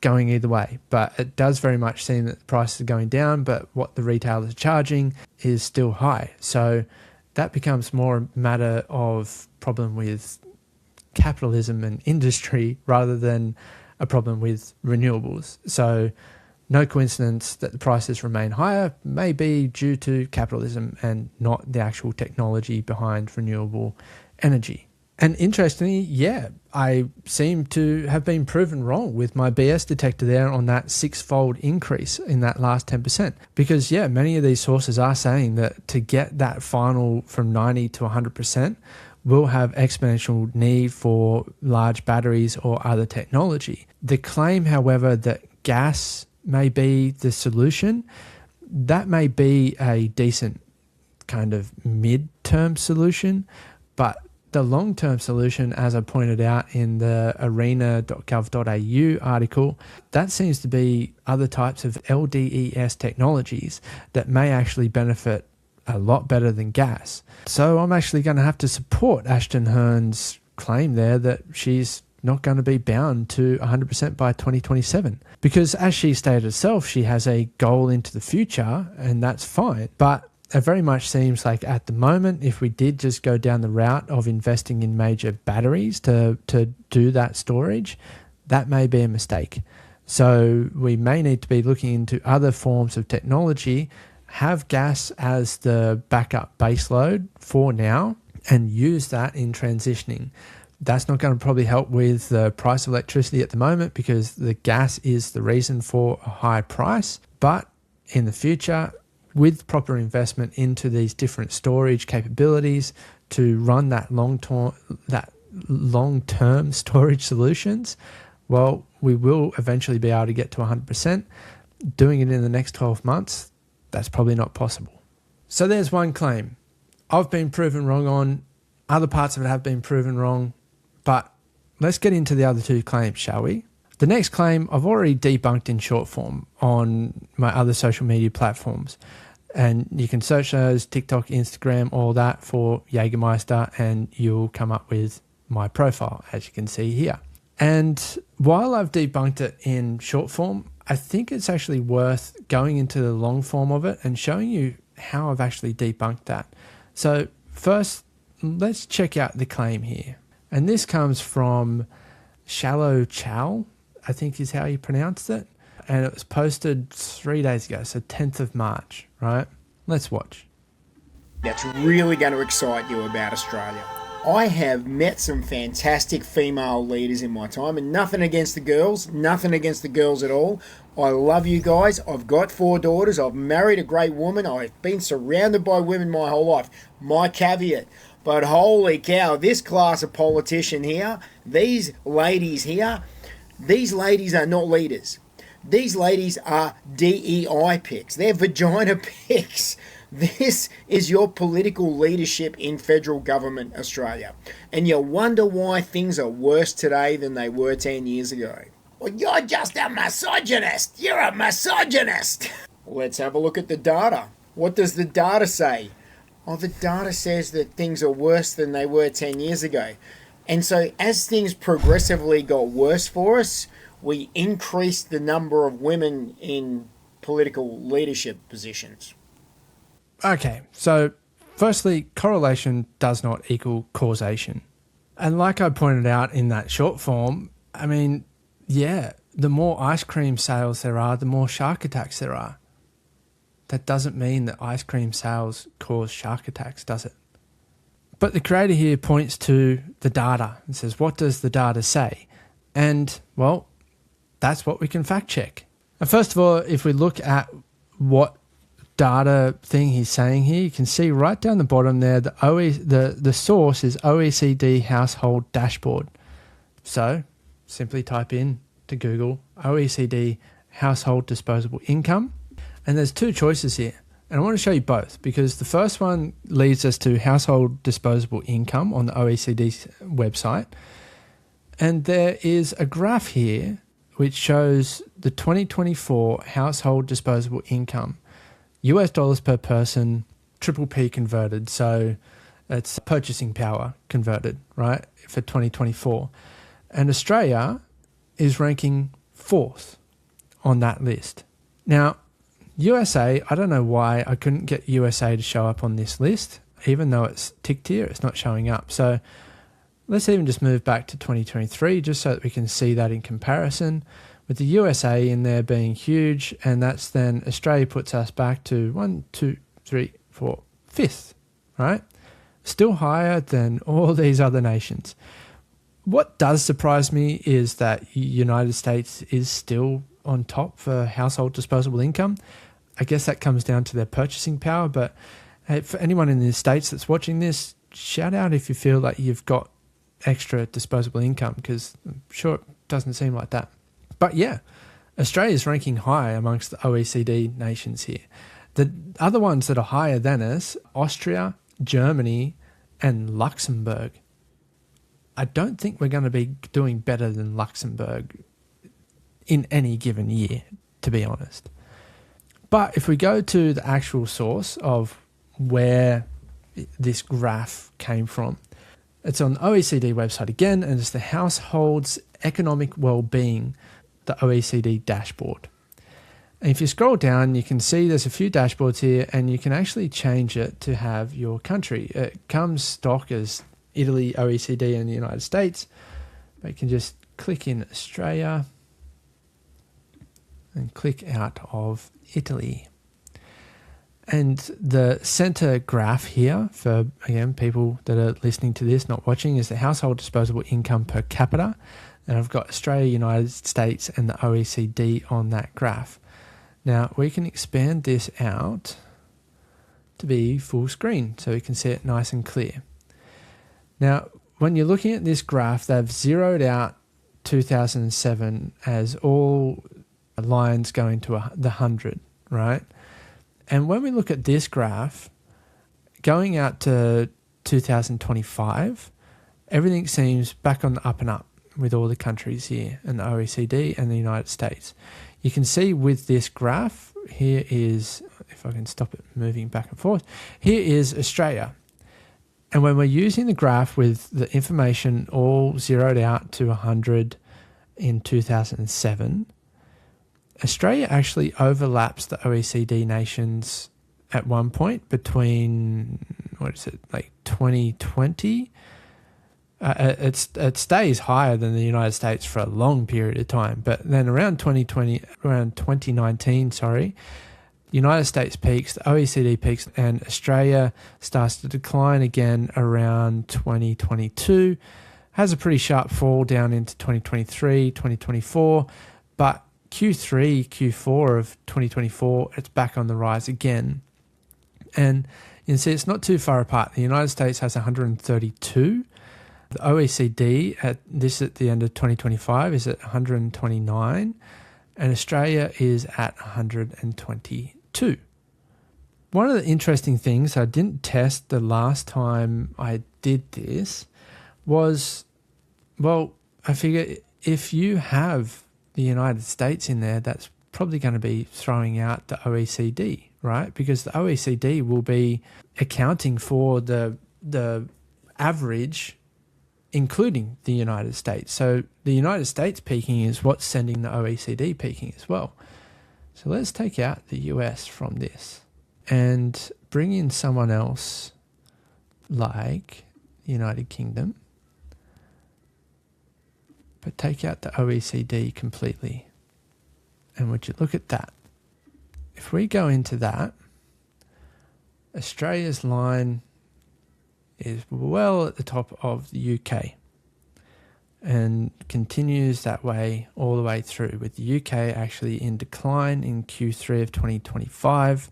going either way. But it does very much seem that the prices are going down, but what the retailers are charging is still high. So that becomes more a matter of problem with capitalism and industry rather than a problem with renewables. So no coincidence that the prices remain higher, may be due to capitalism and not the actual technology behind renewable energy. And interestingly, yeah, I seem to have been proven wrong with my BS detector there on that 6-fold increase in that last 10%. Because, yeah, many of these sources are saying that to get that final from 90 to 100% will have exponential need for large batteries or other technology. The claim, however, that gas may be the solution, that may be a decent kind of mid-term solution, but the long-term solution, as I pointed out in the arena.gov.au article, that seems to be other types of LDES technologies that may actually benefit a lot better than gas. So I'm actually going to have to support Ashton Hurn's claim there that she's not going to be bound to 100% by 2027. Because as she stated herself, she has a goal into the future, and that's fine. But it very much seems like at the moment, if we did just go down the route of investing in major batteries to do that storage, that may be a mistake. So we may need to be looking into other forms of technology, have gas as the backup baseload for now, and use that in transitioning. That's not going to probably help with the price of electricity at the moment because the gas is the reason for a high price. But in the future, with proper investment into these different storage capabilities to run that long-term storage solutions, well, we will eventually be able to get to 100%. Doing it in the next 12 months, that's probably not possible. So there's one claim I've been proven wrong on. Other parts of it have been proven wrong, but let's get into the other two claims, shall we? The next claim I've already debunked in short form on my other social media platforms. And you can search those, TikTok, Instagram, all that for Jägermeister, and you'll come up with my profile, as you can see here. And while I've debunked it in short form, I think it's actually worth going into the long form of it and showing you how I've actually debunked that. So first, let's check out the claim here. And this comes from Shallow Chow, I think is how you pronounced it. And it was posted 3 days ago, so 10th of March, right? Let's watch. That's really going to excite you about Australia. I have met some fantastic female leaders in my time, and nothing against the girls at all. I love you guys. I've got 4 daughters. I've married a great woman. I've been surrounded by women my whole life. My caveat. But holy cow, this class of politician here, these ladies here, these ladies are not leaders. These ladies are DEI picks. They're vagina picks. This is your political leadership in federal government Australia. And you wonder why things are worse today than they were 10 years ago. Well, you're just a misogynist. You're a misogynist. Let's have a look at the data. What does the data say? Oh, the data says that things are worse than they were 10 years ago. And so as things progressively got worse for us, we increased the number of women in political leadership positions. Okay, so firstly, correlation does not equal causation. And like I pointed out in that short form, I mean, yeah, the more ice cream sales there are, the more shark attacks there are. That doesn't mean that ice cream sales cause shark attacks, does it? But the creator here points to the data and says, what does the data say? And, well, that's what we can fact check. And first of all, if we look at what data thing he's saying here, you can see right down the bottom there, the source is OECD Household Dashboard. So simply type in to Google OECD Household Disposable Income. And there's 2 choices here. And I want to show you both because the first one leads us to household disposable income on the OECD's website. And there is a graph here which shows the 2024 household disposable income, US dollars per person, triple P converted. So it's purchasing power converted, right, for 2024. And Australia is ranking 4th on that list. Now, USA, I don't know why I couldn't get USA to show up on this list. Even though it's ticked here, it's not showing up. So let's even just move back to 2023 just so that we can see that in comparison with the USA in there being huge. And that's then Australia puts us back to 5th, right? Still higher than all these other nations. What does surprise me is that United States is still on top for household disposable income. I guess that comes down to their purchasing power. But hey, for anyone in the States that's watching this, shout out if you feel like you've got extra disposable income, because I'm sure it doesn't seem like that. But yeah, Australia's ranking high amongst the OECD nations here. The other ones that are higher than us, Austria, Germany, and Luxembourg. I don't think we're going to be doing better than Luxembourg in any given year, to be honest. But if we go to the actual source of where this graph came from, it's on the OECD website again, and it's the Households Economic Wellbeing, the OECD dashboard. And if you scroll down, you can see there's a few dashboards here, and you can actually change it to have your country. It comes stock as Italy, OECD, and the United States. But you can just click in Australia and click out of Italy. And the center graph here for, again, people that are listening to this, not watching, is the household disposable income per capita. And I've got Australia, United States, and the OECD on that graph. Now, we can expand this out to be full screen so we can see it nice and clear. Now, when you're looking at this graph, they've zeroed out 2007 as all lines going to the 100, right? And when we look at this graph, going out to 2025, everything seems back on the up and up. with all the countries here and the OECD and the United States. You can see with this graph, here is, if I can stop it moving back and forth, here is Australia. And when we're using the graph with the information all zeroed out to 100 in 2007, Australia actually overlaps the OECD nations at one point between, 2020? It stays higher than the United States for a long period of time, but then around 2019, United States peaks, the OECD peaks, and Australia starts to decline again around 2022. Has a pretty sharp fall down into 2023, 2024, but Q3, Q4 of 2024, it's back on the rise again. And you can see it's not too far apart. The United States has 132. The OECD at the end of 2025 is at 129, and Australia is at 122. One of the interesting things I didn't test the last time I did this was, well, I figure if you have the United States in there, that's probably going to be throwing out the OECD, right? Because the OECD will be accounting for the average, including the United States. So the United States peaking is what's sending the OECD peaking as well. So let's take out the US from this and bring in someone else like the United Kingdom, but take out the OECD completely. And would you look at that? If we go into that, Australia's line is well at the top of the UK and continues that way all the way through, with the UK actually in decline in Q3 of 2025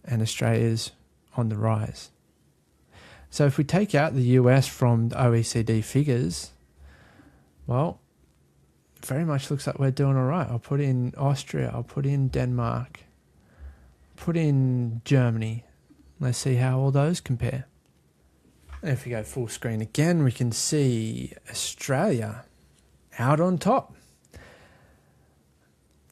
and Australia's on the rise. So if we take out the US from the OECD figures, well, very much looks like we're doing all right. I'll put in Austria, I'll put in Denmark, put in Germany. Let's see how all those compare. And if we go full screen again, we can see Australia out on top.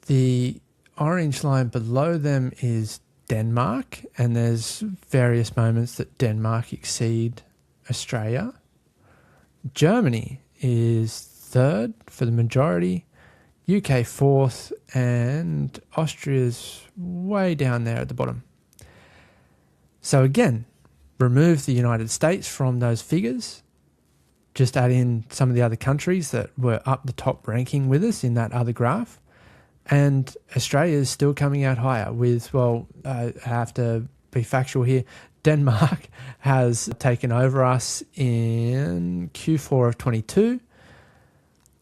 The orange line below them is Denmark, and there's various moments that Denmark exceed Australia. Germany is third for the majority, UK fourth, and Austria's way down there at the bottom. So again, remove the United States from those figures, just add in some of the other countries that were up the top ranking with us in that other graph, and Australia is still coming out higher with, well, I have to be factual here, Denmark has taken over us in Q4 of 22.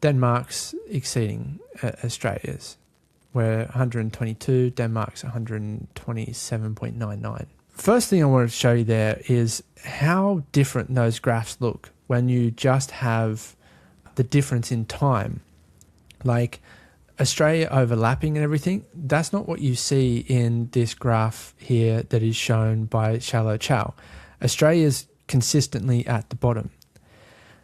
Denmark's exceeding Australia's. We're 122, Denmark's 127.99. First thing I want to show you there is how different those graphs look when you just have the difference in time. Like Australia overlapping and everything, that's not what you see in this graph here that is shown by Shallow Chow. Australia's consistently at the bottom.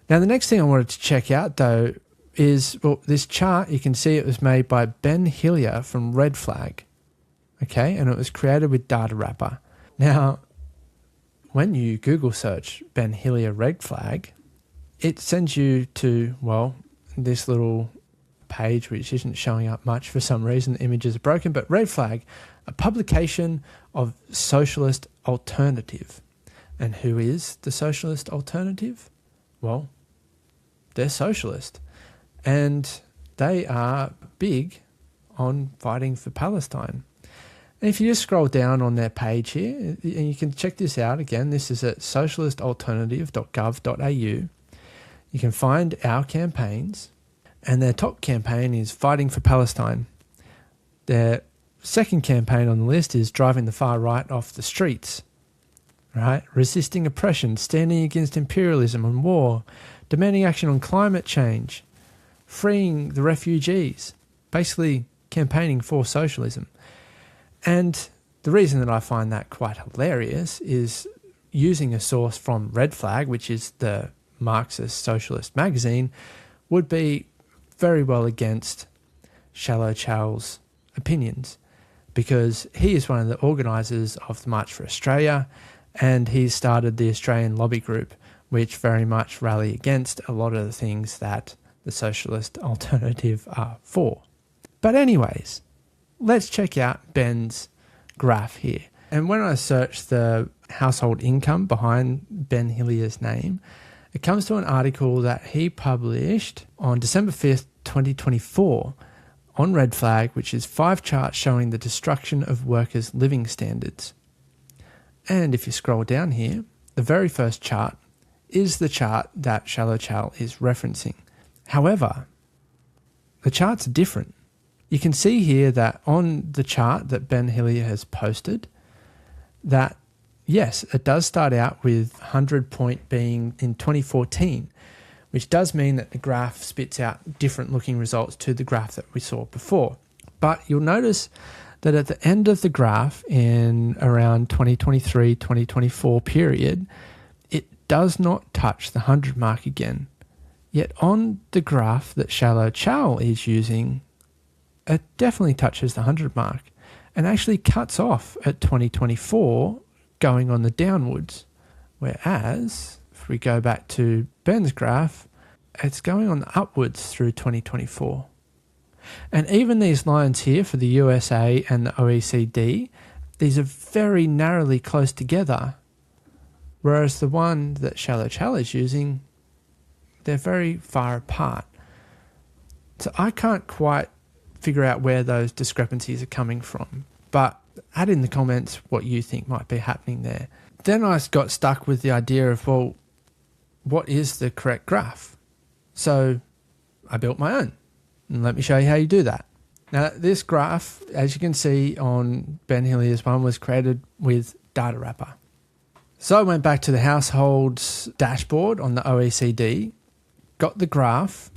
Now, the next thing I wanted to check out, though, is, well, this chart, you can see it was made by Ben Hillier from Red Flag, okay, and it was created with Data Wrapper. Now, when you Google search Ben Hillier Red Flag, it sends you to, well, this little page which isn't showing up much for some reason. The images are broken, but Red Flag, a publication of Socialist Alternative. And who is the Socialist Alternative? Well, they're socialist. And they are big on fighting for Palestine. And if you just scroll down on their page here, and you can check this out again, this is at socialistalternative.gov.au. You can find our campaigns, and their top campaign is Fighting for Palestine. Their second campaign on the list is Driving the Far Right Off the Streets, right? Resisting oppression, standing against imperialism and war, demanding action on climate change, freeing the refugees, basically campaigning for socialism. And the reason that I find that quite hilarious is using a source from Red Flag, which is the Marxist socialist magazine, would be very well against Shallow Chal's opinions, because he is one of the organisers of the March for Australia, and he started the Australian Lobby Group, which very much rally against a lot of the things that the socialist alternative are for. But anyways, let's check out Ben's graph here. And when I search the household income behind Ben Hillier's name, it comes to an article that he published on December 5th, 2024 on Red Flag, which is 5 charts showing the destruction of workers' living standards. And if you scroll down here, the very first chart is the chart that Shallow Chal is referencing. However, the charts are different. You can see here that on the chart that Ben Hillier has posted, that yes, it does start out with 100 point being in 2014, which does mean that the graph spits out different looking results to the graph that we saw before. But you'll notice that at the end of the graph in around 2023, 2024 period, it does not touch the 100 mark again. Yet on the graph that Shallow Chal is using, it definitely touches the 100 mark and actually cuts off at 2024 going on the downwards. Whereas if we go back to Ben's graph, it's going on the upwards through 2024. And even these lines here for the USA and the OECD, these are very narrowly close together. Whereas the one that Shallow Chal is using, they're very far apart. So I can't quite figure out where those discrepancies are coming from. But add in the comments what you think might be happening there. Then I got stuck with the idea of, well, what is the correct graph? So I built my own. And let me show you how you do that. Now, this graph, as you can see on Ben Hillier's one, was created with Data Wrapper. So I went back to the households dashboard on the OECD, got the graph,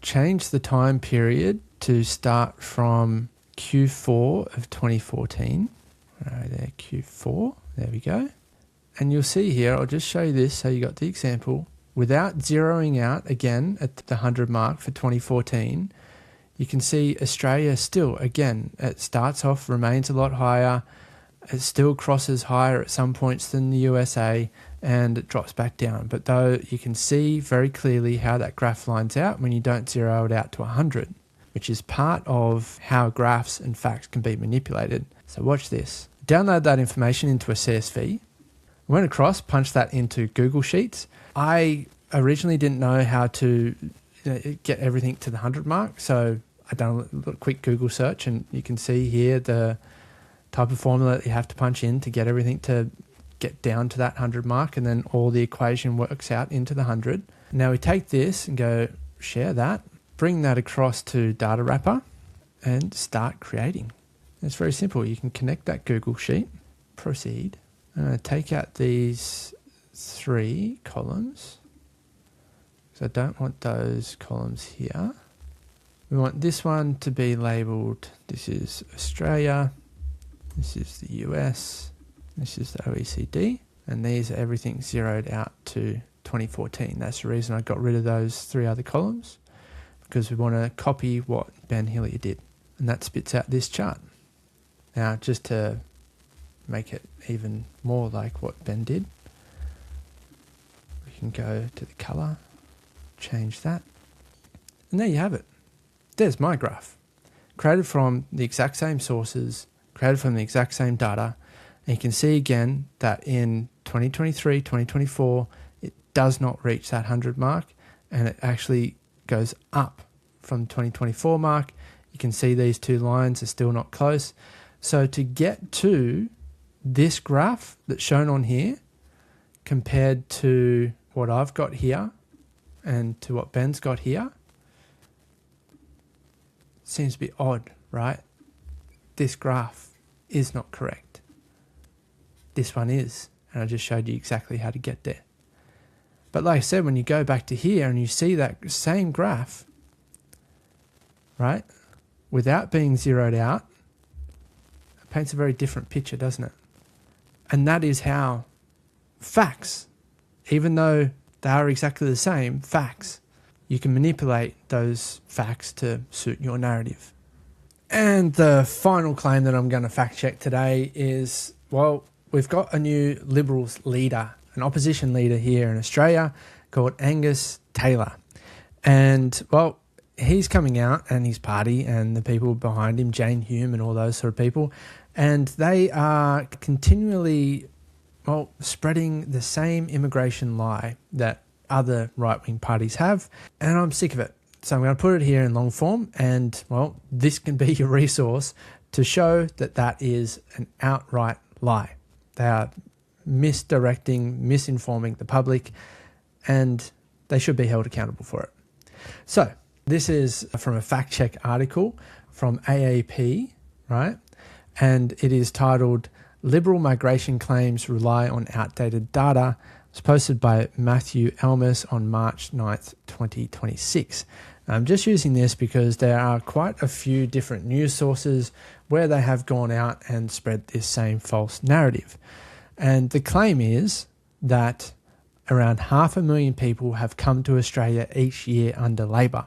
changed the time period to start from Q4 of 2014. Right there, Q4. There we go. And you'll see here, I'll just show you this so you got the example. Without zeroing out again at the 100 mark for 2014, you can see Australia still, again, it starts off, remains a lot higher. It still crosses higher at some points than the USA, and it drops back down. But though you can see very clearly how that graph lines out when you don't zero it out to 100, which is part of how graphs and facts can be manipulated. So watch this. Download that information into a CSV. Went across, punched that into Google Sheets. I originally didn't know how to get everything to the 100 mark, so I done a little quick Google search, and you can see here the type of formula that you have to punch in to get everything to get down to that 100 mark, and then all the equation works out into the 100. Now we take this and go share that, bring that across to Data Wrapper, and start creating. It's very simple. You can connect that Google Sheet, proceed. I'm going to take out these 3 columns, because I don't want those columns here. We want this one to be labelled, this is Australia, this is the US, this is the OECD, and these are everything zeroed out to 2014. That's the reason I got rid of those 3 other columns, because we want to copy what Ben Hillier did, and that spits out this chart. Now, just to make it even more like what Ben did, we can go to the colour, change that, and there you have it. There's my graph, created from the exact same sources, created from the exact same data, and you can see again that in 2023, 2024, it does not reach that 100 mark, and it actually goes up from 2024 mark. You can see these 2 lines are still not close. So to get to this graph that's shown on here, compared to what I've got here and to what Ben's got here, seems to be odd, right? This graph is not correct. This one is, and I just showed you exactly how to get there. But like I said, when you go back to here and you see that same graph, right, without being zeroed out, it paints a very different picture, doesn't it? And that is how facts, even though they are exactly the same, facts, you can manipulate those facts to suit your narrative. And the final claim that I'm going to fact check today is, well, we've got a new Liberals leader, an opposition leader here in Australia called Angus Taylor. And, well, he's coming out, and his party and the people behind him, Jane Hume and all those sort of people, and they are continually, well, spreading the same immigration lie that other right-wing parties have, and I'm sick of it. So I'm going to put it here in long form, and, well, this can be your resource to show that that is an outright lie. They are misdirecting, misinforming the public, and they should be held accountable for it. So this is from a fact check article from AAP, right? And it is titled Liberal Migration Claims Rely on Outdated Data. It was posted by Matthew Elmas on March 9th, 2026. I'm just using this because there are quite a few different news sources where they have gone out and spread this same false narrative. And the claim is that around 500,000 people have come to Australia each year under Labor.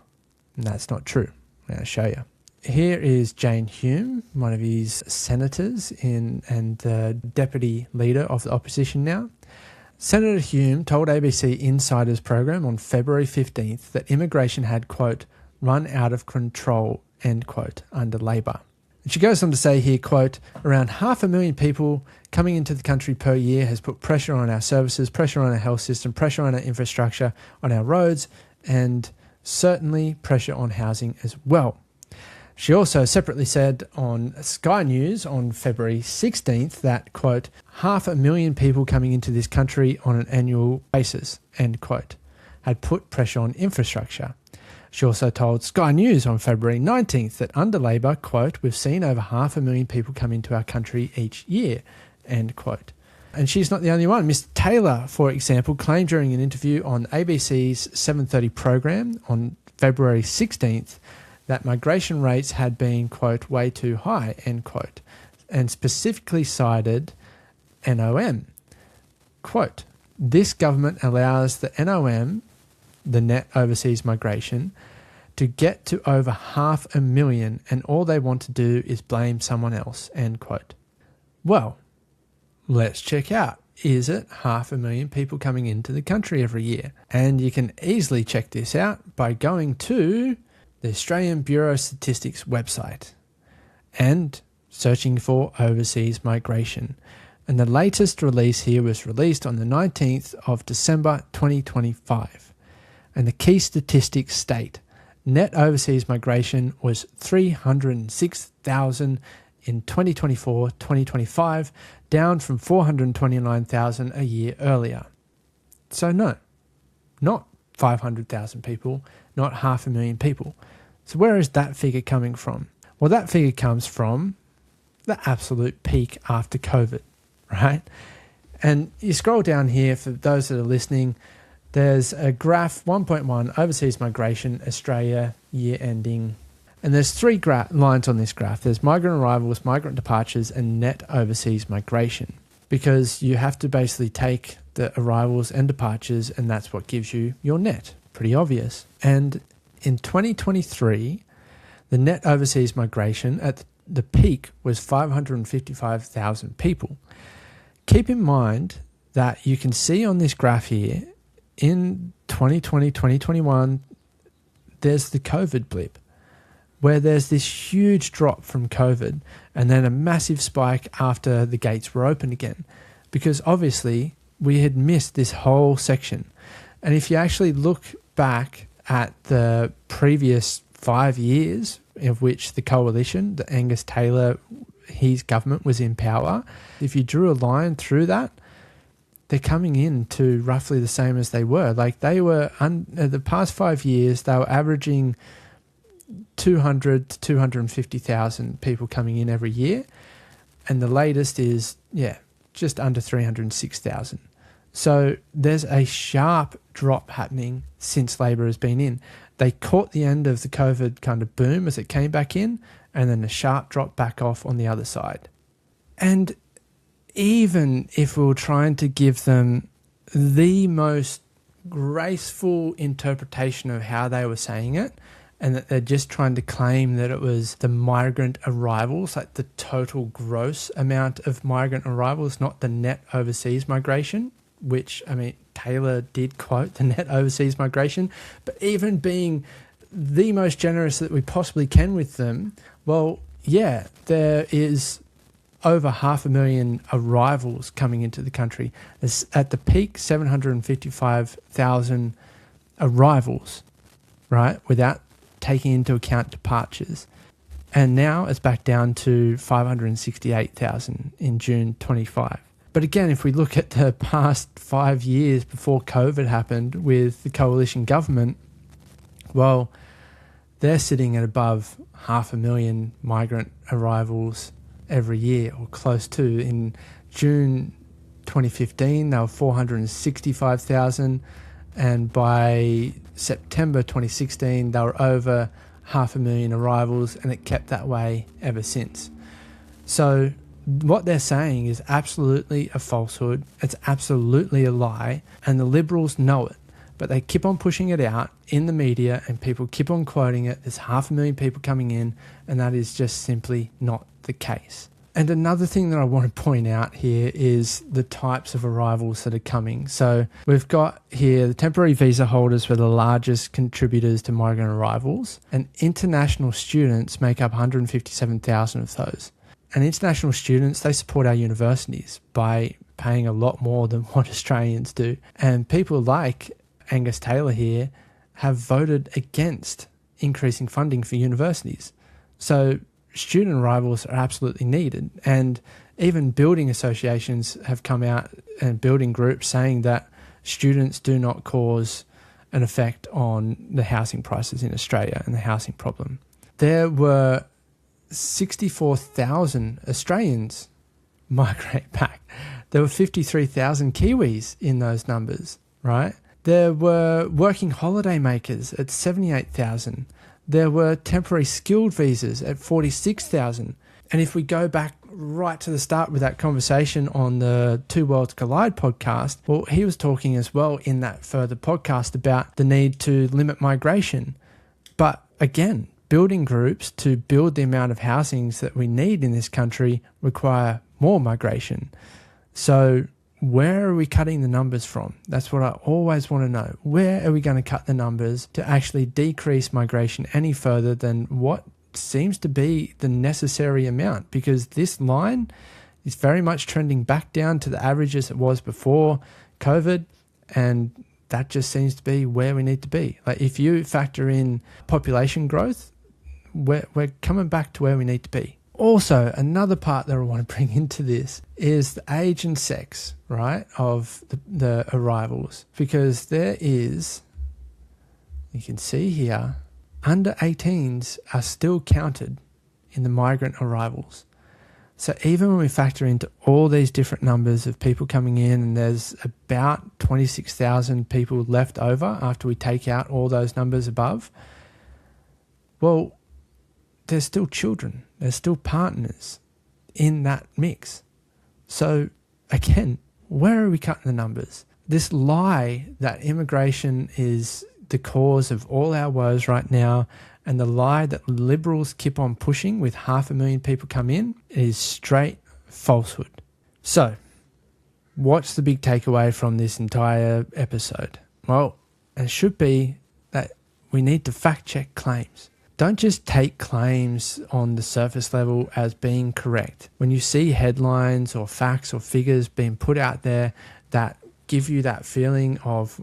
And that's not true. I'm going to show you. Here is Jane Hume, one of his senators and the deputy leader of the opposition now. Senator Hume told ABC Insiders program on February 15th that immigration had, quote, run out of control, end quote, under Labor. And she goes on to say here, quote, around 500,000 people coming into the country per year has put pressure on our services, pressure on our health system, pressure on our infrastructure, on our roads, and certainly pressure on housing as well. She also separately said on Sky News on February 16th that, quote, 500,000 people coming into this country on an annual basis, end quote, had put pressure on infrastructure. She also told Sky News on February 19th that under Labor, quote, we've seen over 500,000 people come into our country each year, end quote. And she's not the only one. Miss Taylor, for example, claimed during an interview on ABC's 7:30 program on February 16th that migration rates had been, quote, way too high, end quote, and specifically cited NOM. Quote, this government allows the NOM, the net overseas migration, to get to over 500,000 and all they want to do is blame someone else, end quote. Well, let's check out. Is it 500,000 people coming into the country every year? And you can easily check this out by going to the Australian Bureau of Statistics website and searching for overseas migration. And the latest release here was released on the 19th of December 2025. And the key statistics state net overseas migration was 306,000 in 2024-2025, down from 429,000 a year earlier. So no, not 500,000 people, not 500,000 people. So where is that figure coming from? Well, that figure comes from the absolute peak after COVID, right? And you scroll down here for those that are listening, there's a graph, 1.1, overseas migration, Australia, year ending. And there's three lines on this graph. There's migrant arrivals, migrant departures, and net overseas migration. Because you have to basically take the arrivals and departures, and that's what gives you your net. Pretty obvious. And in 2023, the net overseas migration at the peak was 555,000 people. Keep in mind that you can see on this graph here, in 2020, 2021, there's the COVID blip, where there's this huge drop from COVID and then a massive spike after the gates were open again, because obviously we had missed this whole section. And if you actually look back at the previous 5 years of which the coalition, the Angus Taylor, his government was in power, if you drew a line through that, they're coming in to roughly the same as they were. Like they were, the past 5 years, they were averaging 200 to 250,000 people coming in every year. And the latest is, just under 306,000. So there's a sharp drop happening since Labor has been in. They caught the end of the COVID kind of boom as it came back in, and then a sharp drop back off on the other side. And even if we were trying to give them the most graceful interpretation of how they were saying it, and that they're just trying to claim that it was the migrant arrivals, like the total gross amount of migrant arrivals, not the net overseas migration, which, I mean, Taylor did quote the net overseas migration, but even being the most generous that we possibly can with them, well, yeah, there is over 500,000 arrivals coming into the country. There's, at the peak, 755,000 arrivals, right, without taking into account departures. And now it's back down to 568,000 in June 25. But again, if we look at the past 5 years before COVID happened with the coalition government, well, they're sitting at above 500,000 migrant arrivals every year, or close to. In June 2015, they were 465,000, and by September 2016, they were over 500,000 arrivals, and it kept that way ever since. So what they're saying is absolutely a falsehood. It's absolutely a lie, and the Liberals know it. But they keep on pushing it out in the media, and people keep on quoting it. There's 500,000 people coming in, and that is just simply not the case. And another thing that I want to point out here is the types of arrivals that are coming. So we've got here the temporary visa holders were the largest contributors to migrant arrivals, and international students make up 157,000 of those. And international students, they support our universities by paying a lot more than what Australians do. And people like Angus Taylor here have voted against increasing funding for universities. So student arrivals are absolutely needed. And even building associations have come out, and building groups, saying that students do not cause an effect on the housing prices in Australia and the housing problem. There were 64,000 Australians migrate back. There were 53,000 Kiwis in those numbers, right? There were working holiday makers at 78,000. There were temporary skilled visas at 46,000. And if we go back right to the start with that conversation on the Two Worlds Collide podcast, well, he was talking as well in that further podcast about the need to limit migration. But again, building groups to build the amount of housings that we need in this country require more migration. So where are we cutting the numbers from? That's what I always want to know. Where are we going to cut the numbers to actually decrease migration any further than what seems to be the necessary amount? Because this line is very much trending back down to the averages it was before COVID, and that just seems to be where we need to be. Like, if you factor in population growth, we're coming back to where we need to be. Also, another part that I want to bring into this is the age and sex, right, of the arrivals. Because there is, you can see here, under 18s are still counted in the migrant arrivals. So even when we factor into all these different numbers of people coming in, and there's about 26,000 people left over after we take out all those numbers above, well, there's still children, there's still partners in that mix. So again, where are we cutting the numbers? This lie that immigration is the cause of all our woes right now, and the lie that Liberals keep on pushing with 500,000 people come in, is straight falsehood. So what's the big takeaway from this entire episode? Well, it should be that we need to fact check claims. Don't just take claims on the surface level as being correct. When you see headlines or facts or figures being put out there that give you that feeling of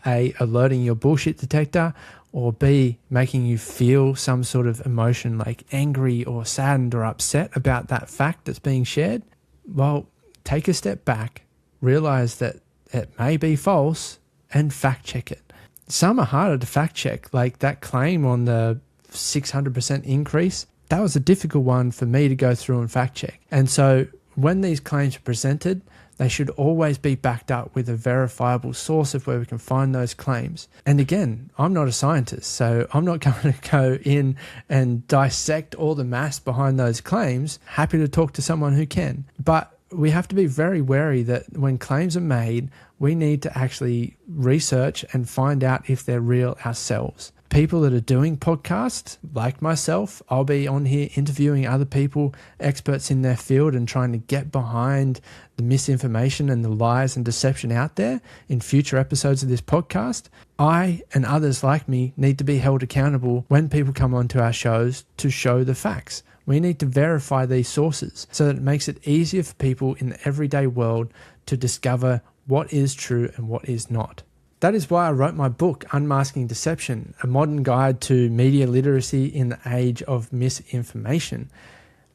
A, alerting your bullshit detector, or B, making you feel some sort of emotion like angry or saddened or upset about that fact that's being shared, well, take a step back, realize that it may be false, and fact check it. Some are harder to fact check, like that claim on the 600% increase. That was a difficult one for me to go through and fact check. And so when these claims are presented, they should always be backed up with a verifiable source of where we can find those claims. And again, I'm not a scientist, so I'm not going to go in and dissect all the maths behind those claims. Happy to talk to someone who can. But we have to be very wary that when claims are made, we need to actually research and find out if they're real ourselves. People that are doing podcasts, like myself, I'll be on here interviewing other people, experts in their field, and trying to get behind the misinformation and the lies and deception out there in future episodes of this podcast. I and others like me need to be held accountable when people come onto our shows to show the facts. We need to verify these sources so that it makes it easier for people in the everyday world to discover what is true and what is not. That is why I wrote my book, Unmasking Deception, a modern guide to media literacy in the age of misinformation.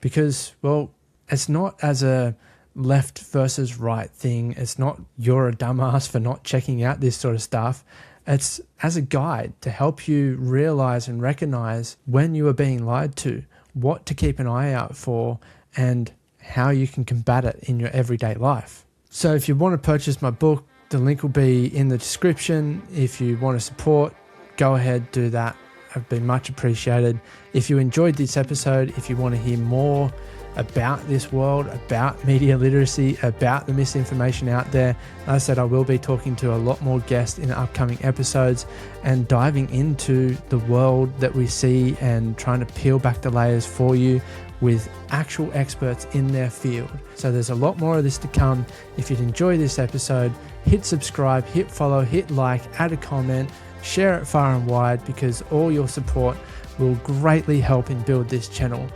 Because, well, it's not as a left versus right thing. It's not you're a dumbass for not checking out this sort of stuff. It's as a guide to help you realize and recognize when you are being lied to, what to keep an eye out for, and how you can combat it in your everyday life. So if you want to purchase my book, the link will be in the description. If you want to support, go ahead, do that. I've been much appreciated. If you enjoyed this episode, if you want to hear more about this world, about media literacy, about the misinformation out there, as I said, I will be talking to a lot more guests in the upcoming episodes and diving into the world that we see and trying to peel back the layers for you with actual experts in their field. So there's a lot more of this to come. If you'd enjoy this episode, hit subscribe, hit follow, hit like, add a comment, share it far and wide, because all your support will greatly help in build this channel.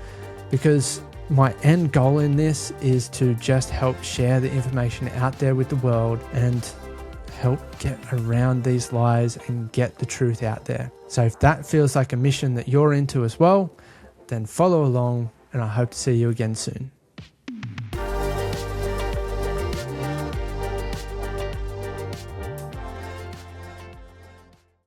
Because my end goal in this is to just help share the information out there with the world and help get around these lies and get the truth out there. So if that feels like a mission that you're into as well, then follow along, and I hope to see you again soon.